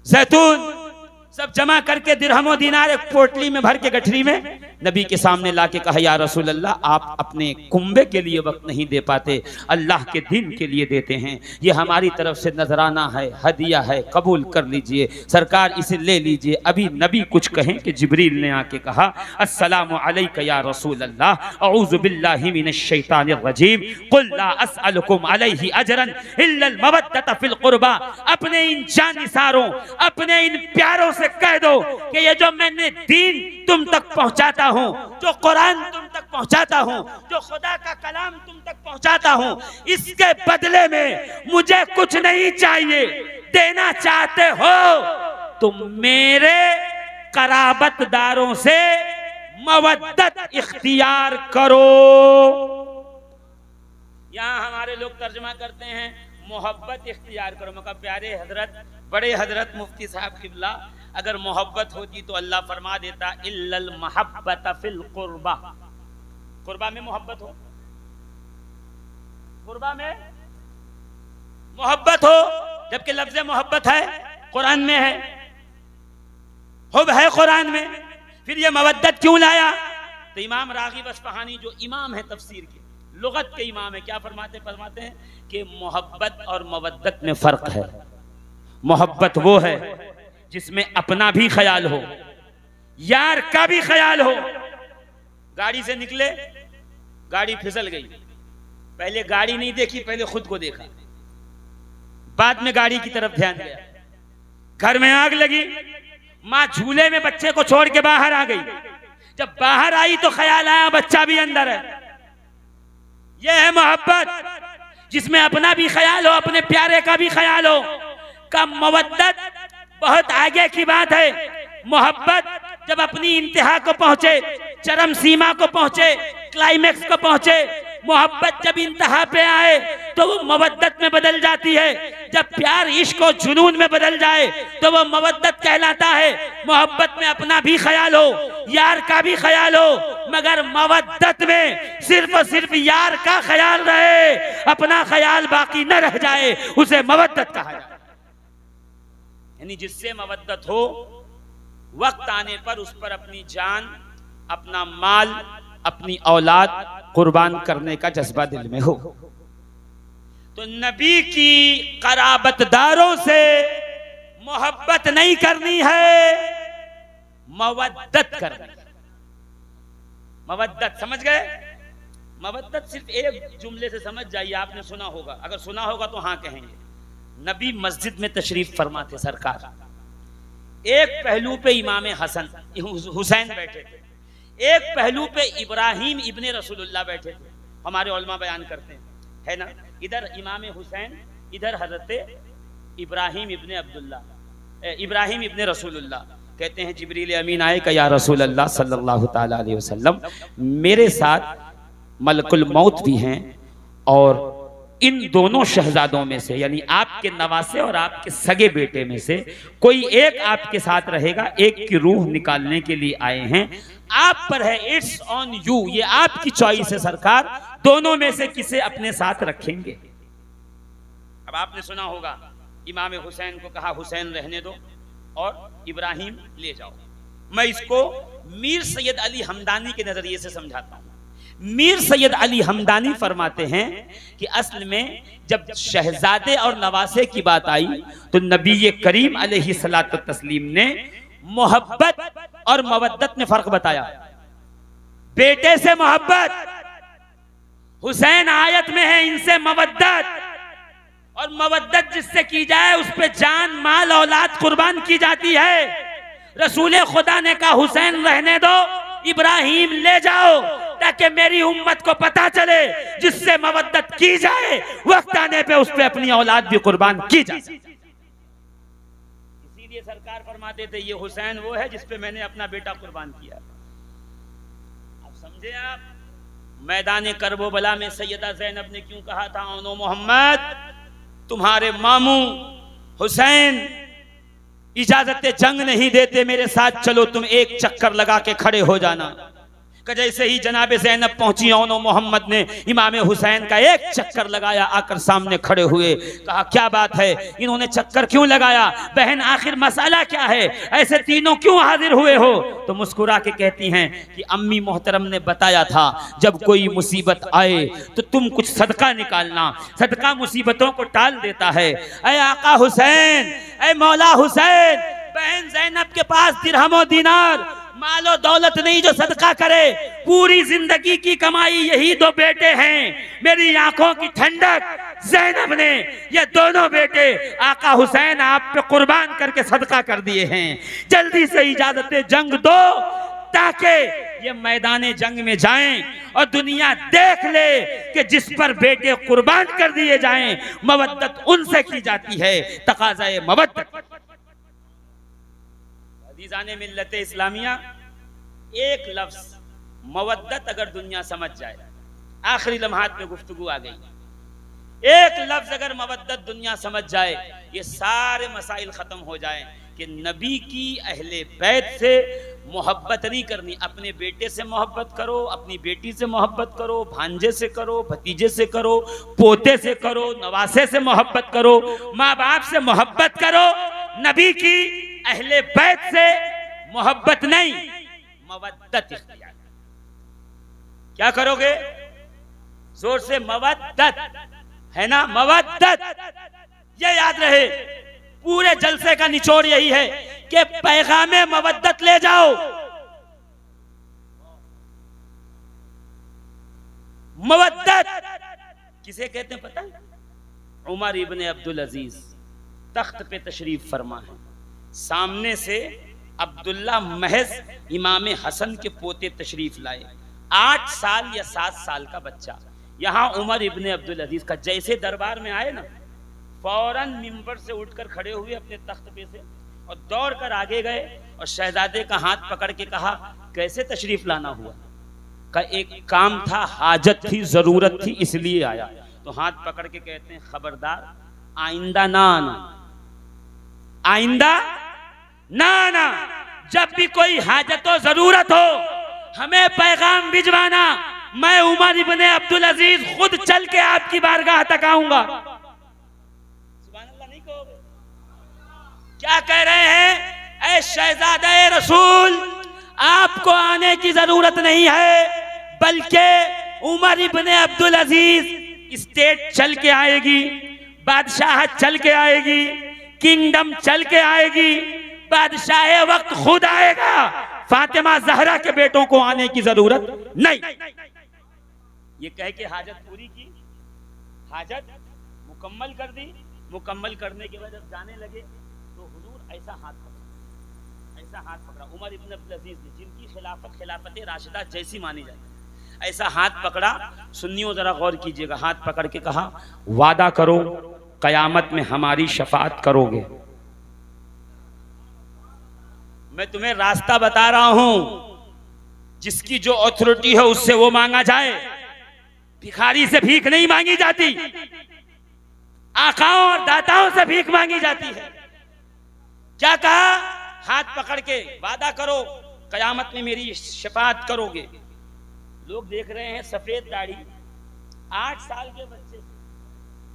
जैतून सब जमा करके दिरहमो दिनार एक पोटली में भर के गठरी में नबी के सामने लाके कहा, या रसूल अल्लाह, आप अपने कुंबे के लिए वक्त नहीं दे पाते, अल्लाह के दिन के लिए देते हैं। ये हमारी तरफ से नजराना है, हदिया है, कबूल कर लीजिए। सरकार इसे ले लीजिए। अभी नबी कुछ कहें कि जिब्रील ने आके कहा, अस्सलामु अलैका या रसूल अल्लाह, अऊज़ु बिल्लाहि मिनश शैतानिर रजीम, कुल ला अस्अलुकुम अलैहि अजरन इल्लल मवद्दत फिल कुर्बा। अपने इन जानिसारों, अपने इन प्यारों से कह दो कि ये जो मैंने दीन तुम तक पहुंचाता हूं, जो कुरान तुम तक पहुंचाता हूं, जो खुदा का कलाम तुम तक पहुंचाता हूं, इसके बदले में मुझे कुछ नहीं चाहिए। देना चाहते हो तो मेरे कराबतदारों से मवद्दत इख्तियार करो। यहां हमारे लोग तर्जुमा करते हैं मोहब्बत इख्तियार करो। मगर प्यारे हजरत, बड़े हजरत मुफ्ती साहब किबला, अगर मोहब्बत होती तो अल्लाह फरमा देता, इल्लल महब्बत फिल कुर्बा। कुर्बा में मोहब्बत हो, कुर्बा में मोहब्बत हो, जबकि लफ्ज़ मोहब्बत है कुरान में है, हुब है कुरान में, फिर ये मवद्दत क्यों लाया? तो इमाम राग़िब अस्फ़हानी जो इमाम है तफसीर के, लुगत के इमाम है, क्या फरमाते हैं कि मोहब्बत और मवद्दत में फर्क है। मोहब्बत वो है जिसमें अपना भी ख्याल हो, यार का भी ख्याल हो। गाड़ी से निकले, गाड़ी फिसल गई, पहले गाड़ी नहीं देखी, पहले खुद को देखा, बाद में गाड़ी की तरफ ध्यान गया। घर में आग लगी, माँ झूले में बच्चे को छोड़ के बाहर आ गई, जब बाहर आई तो ख्याल आया बच्चा भी अंदर है। यह है मोहब्बत, जिसमें अपना भी ख्याल हो, अपने प्यारे का भी ख्याल हो। का मवद्दत बहुत आगे की बात है। मोहब्बत जब अपनी इंतहा को पहुंचे, चरम सीमा को पहुंचे, क्लाइमेक्स को पहुंचे, मोहब्बत जब इंतहा पे आए तो वो मवद्दत में बदल जाती है। जब प्यार इश्क और जुनून में बदल जाए तो वो मवद्दत कहलाता है। मोहब्बत में अपना भी ख्याल हो, यार का भी ख्याल हो, मगर मवद्दत में सिर्फ और सिर्फ यार का ख्याल रहे, अपना ख्याल बाकी न रह जाए, उसे मवद्दत कहा जाए। यानी जिससे मवद्दत हो, वक्त आने पर उस पर अपनी जान, अपना माल, अपनी औलाद कुर्बान करने का जज्बा दिल में हो। तो नबी की कराबतदारों से मोहब्बत नहीं करनी है, मवद्दत करनी। मवद्दत समझ गए? मवद्दत सिर्फ एक जुमले से समझ जाइए, आपने सुना होगा, अगर सुना होगा तो हाँ कहेंगे। नबी मस्जिद में तशरीफ फरमा थे सरकार, एक पहलू पे इमाम हसन हुसैन बैठे थे, एक पहलू पे इब्राहिम इब्ने रसूलुल्लाह बैठे थे। हमारे उलमा बयान करते हैं, है ना, इधर इमाम हुसैन, इधर हजरत इब्राहिम इब्ने अब्दुल्लाह, इब्राहिम इब्ने रसूलुल्लाह। कहते हैं जिब्रील अमीन आए का या रसूल अल्लाह सल्लल्लाहु ताला अलैहि वसल्लम, मेरे साथ मलकुल मौत भी हैं और इन दोनों शहजादों में से यानी आपके नवासे और आपके सगे बेटे में से कोई एक आपके साथ रहेगा, एक की रूह निकालने के लिए आए हैं, आप पर है, इट्स ऑन यू, ये आपकी चॉइस है सरकार, दोनों में से किसे अपने साथ रखेंगे। अब आपने सुना होगा इमाम हुसैन को कहा हुसैन रहने दो और इब्राहिम ले जाओ। मैं इसको मीर सैयद अली हमदानी के नजरिए से समझाता हूं। मीर सैयद अली हमदानी फरमाते हैं कि असल में जब शहजादे और नवासे की बात आई तो नबी करीम अलैहिस्सलातु तस्लीम ने मोहब्बत और मवद्दत में फर्क बताया। बेटे से मोहब्बत, हुसैन आयत में है, इनसे मवद्दत, और मवद्दत जिससे की जाए उस पे जान माल औलाद कुर्बान की जाती है। रसूल खुदा ने कहा हुसैन रहने दो, इब्राहिम ले जाओ, ताकि मेरी उम्मत को पता चले जिससे मवद्दत की जाए वक्त आने पे उस पे अपनी औलाद भी कुर्बान की जाए। इसीलिए सरकार फरमाते थे ये हुसैन वो है जिसपे मैंने अपना बेटा कुर्बान किया। आप समझे? आप मैदान करबला में सैयदा ज़ैनब ने क्यों कहा था ओनो मोहम्मद तुम्हारे मामू हुसैन इजाजत जंग नहीं देते, मेरे साथ चलो, तुम एक चक्कर लगा के खड़े हो जाना। जैसे ही जनाबे ज़ैनब पहुंची ओनो मोहम्मद ने इमाम हुसैन का एक चक्कर लगाया, आकर सामने खड़े हुए, कहा क्या बात है, इन्होंने चक्कर क्यों लगाया, बहन आखिर मसाला क्या है, ऐसे तीनों क्यों हाजिर हुए हो? तो मुस्कुरा के कहती हैं कि अम्मी मोहतरम ने बताया था जब कोई मुसीबत आए तो तुम कुछ सदका निकालना, सदका मुसीबतों को टाल देता है। ऐ आका हुसैन, ऐ मौला हुसैन, बहन ज़ैनब के पास दिरहमो दिनार मालो दौलत नहीं जो सदका करे, पूरी जिंदगी की कमाई यही दो बेटे हैं, मेरी आंखों की ठंडक ज़ैनब ने ये दोनों बेटे आका हुसैन आप पे कुर्बान करके सदका कर दिए हैं। जल्दी से इजाजत जंग दो ताकि ये मैदान जंग में जाएं और दुनिया देख ले कि जिस पर बेटे कुर्बान कर दिए जाएं मवद्दत उनसे की जाती है, तकाज़ाए मवद्दत। अज़ीज़ाने मिल्लत इस्लामिया, एक लफ्ज मवद्दत अगर दुनिया समझ जाए, आखिरी लम्हात में गुफ्तगू आ गई, एक लफ्ज अगर मवद्दत दुनिया समझ जाए, ये सारे मसाइल खत्म हो जाए कि नबी की अहले बैत से मोहब्बत नहीं करनी, अपने बेटे से मोहब्बत करो, अपनी बेटी से मोहब्बत करो, भांजे से करो, भतीजे से करो, पोते से करो, नवासे से मोहब्बत करो, माँ बाप से मोहब्बत करो, नबी की अहले बैत से मोहब्बत नहीं, मवद्दत इख्तियार। क्या करोगे? जोर से, मवद्दत है ना, मवद्दत। ये याद रहे, पूरे जलसे का निचोड़ यही है कि पैगामे मवद्दत ले जाओ। मवद्दत किसे कहते हैं पता है? उमर इब्ने अब्दुल अजीज तख्त पे तशरीफ फरमा है, सामने से अब्दुल्ला महज इमाम हसन के पोते तशरीफ लाए, 8 साल या 7 साल का बच्चा। यहाँ उमर इब्ने अब्दुल अजीज का जैसे दरबार में आए ना, फौरन मिंबर से उठकर खड़े हुए अपने तख्त पे से और दौड़ कर आगे गए और शहजादे का हाथ पकड़ के कहा कैसे तशरीफ लाना हुआ? का एक काम था, हाजत थी, जरूरत थी, इसलिए आया। तो हाथ पकड़ के कहते हैं खबरदार आइंदा ना आना, आइंदा ना आना, जब भी कोई हाजत हो, जरूरत हो, हमें पैगाम भिजवाना, मैं उमर इब्ने अब्दुल अजीज खुद चल के आपकी बारगाह तक आऊंगा। सुभान अल्लाह नहीं कहोगे? क्या कह रहे हैं? ऐ शहजादे रसूल, आपको आने की जरूरत नहीं है, बल्कि उमर इब्ने अब्दुल अजीज स्टेट चल के आएगी, बादशाहत चल के आएगी, किंगडम चल के आएगी, बादशाह वक्त खुद आएगा, फातिमा ज़हरा के बेटों को आने की जरूरत नहीं। ये कह के हाजत पूरी की, हाजत मुकम्मल कर दी। मुकम्मल करने के बाद जब जाने लगे तो हुजूर ऐसा हाथ पकड़ा, ऐसा हाथ पकड़ा उमर इब्न अब्दुल अजीज ने, जिनकी खिलाफत राशिदा जैसी मानी जाती, ऐसा हाथ पकड़ा। सुन्नियों जरा गौर कीजिएगा, हाथ पकड़ के कहा वादा करो कयामत में हमारी शफाअत करोगे। मैं तुम्हें रास्ता बता रहा हूं, जिसकी जो अथॉरिटी है उससे वो मांगा जाए। भिखारी से भीख नहीं मांगी जाती, आकाओं और दाताओं से भीख मांगी जाती है। क्या कहा? हाथ पकड़ के वादा करो कयामत में मेरी शफाअत करोगे। लोग देख रहे हैं सफेद दाढ़ी 8 साल के बच्चे से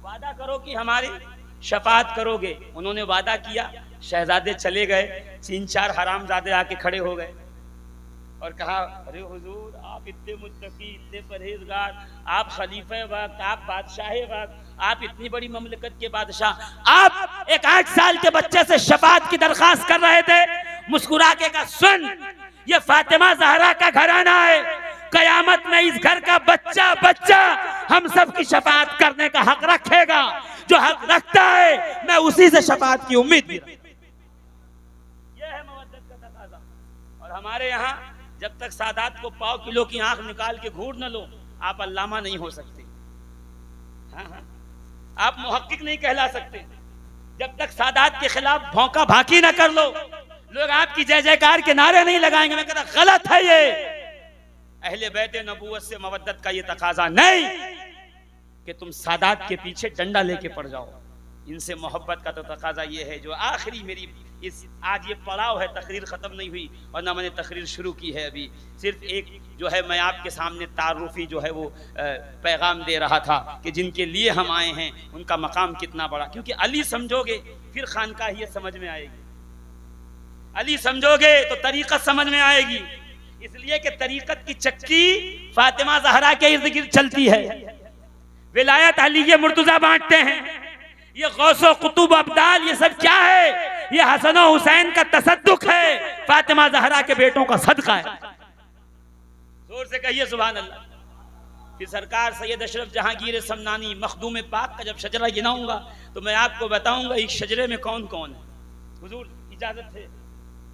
वादा करो कि हमारी शफाअत करोगे। उन्होंने वादा किया, शहजादे चले गए, 3-4 हरामजादे आके खड़े हो गए और कहा, अरे हुजूर आप इतने मुत्तकी, इतने परहेजगार, आप खलीफे वक्त, आप बादशाह वक्त, आप इतनी बड़ी ममलकत के बादशाह, आप एक 8 साल के बच्चे से शफाअत की दरखास्त कर रहे थे। मुस्कुरा के कहा, सुन, ये फातिमा ज़हरा का घराना है, कयामत में इस घर का बच्चा बच्चा हम सब की शफाअत करने का हक रखेगा। जो हक रखता है मैं उसी से शफाअत की उम्मीद भी रखता हूं। यह है मवद्दत का तकाज़ा। और हमारे यहाँ जब तक सादात को पाव किलो की आंख निकाल के घूर न लो, आप अल्लामा नहीं हो सकते। हाँ, आप मुहक्किक नहीं कहला सकते। जब तक सादात के खिलाफ भौंका भाकी ना कर लो, लोग आपकी जय जयकार के नारे नहीं लगाएंगे। मैं कहता गलत है ये। अहले बैत नबूवत से मवद्दत का ये तकाजा नहीं कि तुम सादात के पीछे डंडा लेके पड़ जाओ। इनसे मोहब्बत का तो तकाजा ये है। जो आखिरी मेरी इस आज ये पड़ाव है, तकरीर ख़त्म नहीं हुई और ना मैंने तकरीर शुरू की है अभी। सिर्फ एक जो है मैं आपके सामने तारुफी जो है वो पैगाम दे रहा था कि जिनके लिए हम आए हैं उनका मकाम कितना बड़ा। क्योंकि अली समझोगे फिर खानकाहियत समझ में आएगी, अली समझोगे तो तरीक़त समझ में आएगी। इसलिए कि तरीक़त की चक्की फातिमा ज़हरा के इर्द गिर्द चलती है। विलायत अली ये मुर्तज़ा बांटते हैं, ये गौसो कुतुब अब्दाल ये सब क्या है? ये हसन और हुसैन का तसद्दुक है, फातिमा ज़हरा के बेटों का सदका है। जोर से कहिए सुभान अल्लाह। फिर सरकार सैयद अशरफ जहांगीर समनानी मखदूम पाक का जब शजरा गिनाऊंगा तो मैं आपको बताऊंगा इस शजरे में कौन कौन है। हुजूर इजाजत है,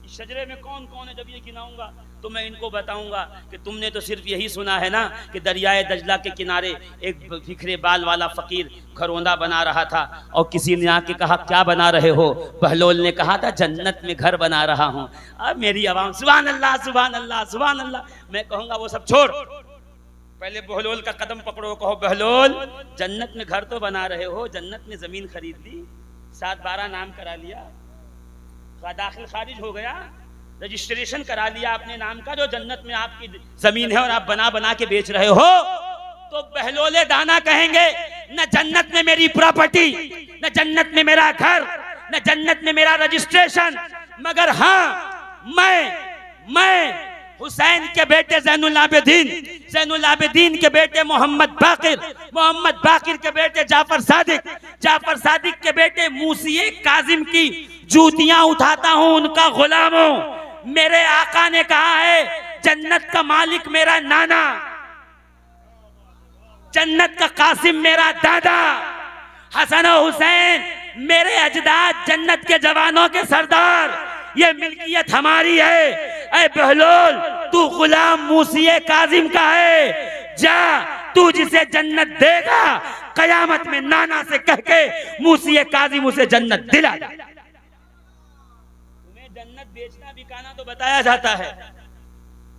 इस शजरे में कौन कौन है जब ये गिनाऊंगा तो मैं इनको बताऊंगा कि तुमने तो सिर्फ यही सुना है ना कि दरियाए दजला के किनारे एक बिखरे बाल वाला फकीर घरौंदा बना रहा था और किसी ने आके कहा क्या बना रहे हो? बहलोल ने कहा था जन्नत में घर बना रहा हूँ। अब मेरी आवाम सुभान अल्लाह सुभान अल्लाह सुभान अल्लाह। मैं कहूँगा वो सब छोड़, पहले बहलोल का कदम पकड़ो, कहो बहलोल जन्नत में घर तो बना रहे हो, जन्नत में जमीन खरीद ली, 7-12 नाम करा लिया, दाखिल खारिज हो गया, रजिस्ट्रेशन करा लिया अपने नाम का जो जन्नत में आपकी जमीन है और आप बना बना के बेच रहे हो, तो बहलोले दाना कहेंगे न जन्नत में मेरी प्रॉपर्टी, न जन्नत में मेरा घर, न जन्नत में मेरा रजिस्ट्रेशन, मगर हाँ मैं हुसैन के बेटे ज़ैनुल आबिदीन, ज़ैनुल आबिदीन के बेटे मोहम्मद बाकिर, मोहम्मद बाकिर के बेटे जाफर सादिक, जाफर सादिक के बेटे मूसी काजिम की जूतियां उठाता हूं उनका गुलाम हूं। मेरे आका ने कहा है जन्नत का मालिक मेरा नाना, जन्नत का कासिम मेरा दादा, हसन और हुसैन मेरे अजदाद जन्नत के जवानों के सरदार, ये मिल्कियत हमारी है। ऐ बहलोल तू गुलाम मूसी काजिम का है, जा तू जिसे जन्नत देगा कयामत में नाना से कह के मूसी काजिम उसे जन्नत दिला। तुम्हें जन्नत बेचना बिकाना तो बताया जाता है,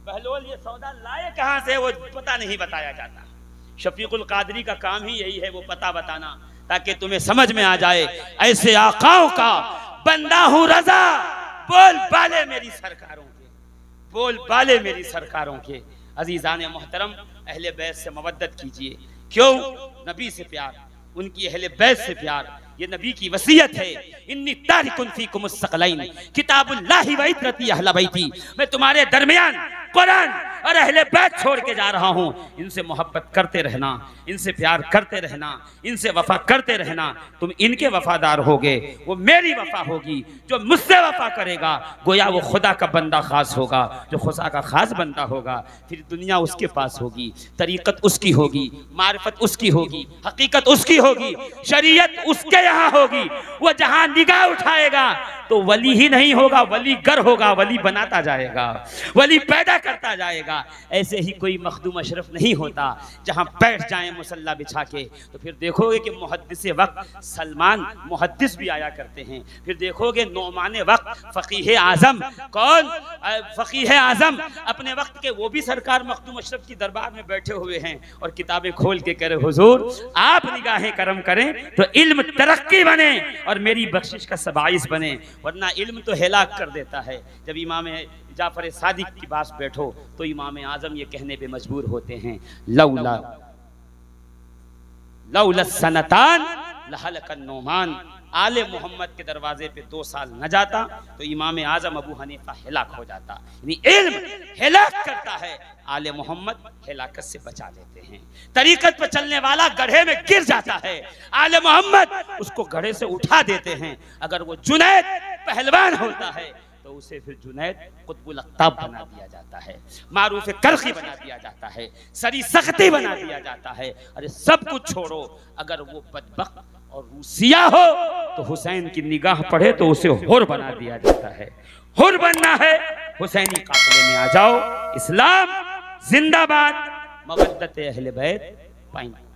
बहलोल ये सौदा लाए कहां से वो पता नहीं बताया जाता। शफीकुल कादरी का काम ही यही है, वो पता बताना, ताकि तुम्हें समझ में आ जाए ऐसे आकाओं का बंदा हूं रजा। बोल बाले मेरी सरकारों के, बोल बाले मेरी सरकारों के। अजीजान मोहतरम, अहले बैत से मवद्दत कीजिए। क्यों? नबी से प्यार, उनकी अहले बैत से प्यार, ये नबी की वसीयत है। इन्नी तारिकुन फीकुम अस्सक़लैन किताबुल्लाहि व इत्रती अहले बैती। मैं तुम्हारे दरमियान कुरान और अहले बैत छोड़ के जा रहा हूँ। इनसे मोहब्बत करते रहना, इनसे प्यार करते रहना, इनसे वफा करते रहना। तुम इनके वफादार होगे, वो मेरी वफा होगी। जो मुझसे वफा करेगा गोया वो खुदा का बंदा खास होगा। जो खुदा का खास बंदा होगा फिर दुनिया उसके पास होगी, तरीक़त उसकी होगी, मारिफत उसकी होगी, हकीकत उसकी होगी, शरीयत उसके यहाँ होगी। वो जहाँ निगाह उठाएगा तो वली ही नहीं होगा, वली गर होगा, वली बनाता जाएगा, वली पैदा करता जाएगा। ऐसे ही कोई मखदूम अशरफ नहीं होता जहां बैठ जाए मुसल्ला बिछा के। तो फिर देखोगे कि मुहद्दिस वक्त सलमान मुहद्दिस भी आया करते हैं। फिर देखोगे नौमान वक्त फ़कीह आज़म, कौन फ़कीह आज़म अपने वक्त के, वो भी सरकार मखदूम अशरफ की दरबार में बैठे हुए हैं और किताबें खोल के कह रहे हुजूर आप निगाहें करम करें तो इल्म तरक्की बने और मेरी बख्शिश का सबाइस बने, वरना इल्म तो हिलाक कर देता है। जब इमाम जाफर सादिक की पास बैठो तो इमाम आजम ये कहने पे मजबूर होते हैं लौला लौला सनतान लहलकन नौमान। आले मोहम्मद के दरवाजे पे 2 साल न जाता तो इमाम आजम अबू हनीफा हिलाक हो जाता। यानी इल्म हिलाक करता है, आले मोहम्मद हिलाकत से बचा लेते हैं। तरीकत पर चलने वाला गड्ढे में गिर जाता है, आले मोहम्मद उसको गड्ढे से उठा देते हैं। अगर वो जुनैद पहलवान होता है तो उसे फिर जुनैद कुतुबुल अक़ताब बना दिया जाता है, मारूफ करखी बना दिया जाता है, सरी सख्ती बना दिया जाता है। अरे सब कुछ छोड़ो, अगर वो बदबख्त और रूसिया हो तो हुसैन की निगाह पड़े तो उसे हुर बना दिया जाता है। हुर बनना है, हुसैनी काफिले में आ जाओ। इस्लाम जिंदाबाद, मवद्दत अहले बैत पाएंगे।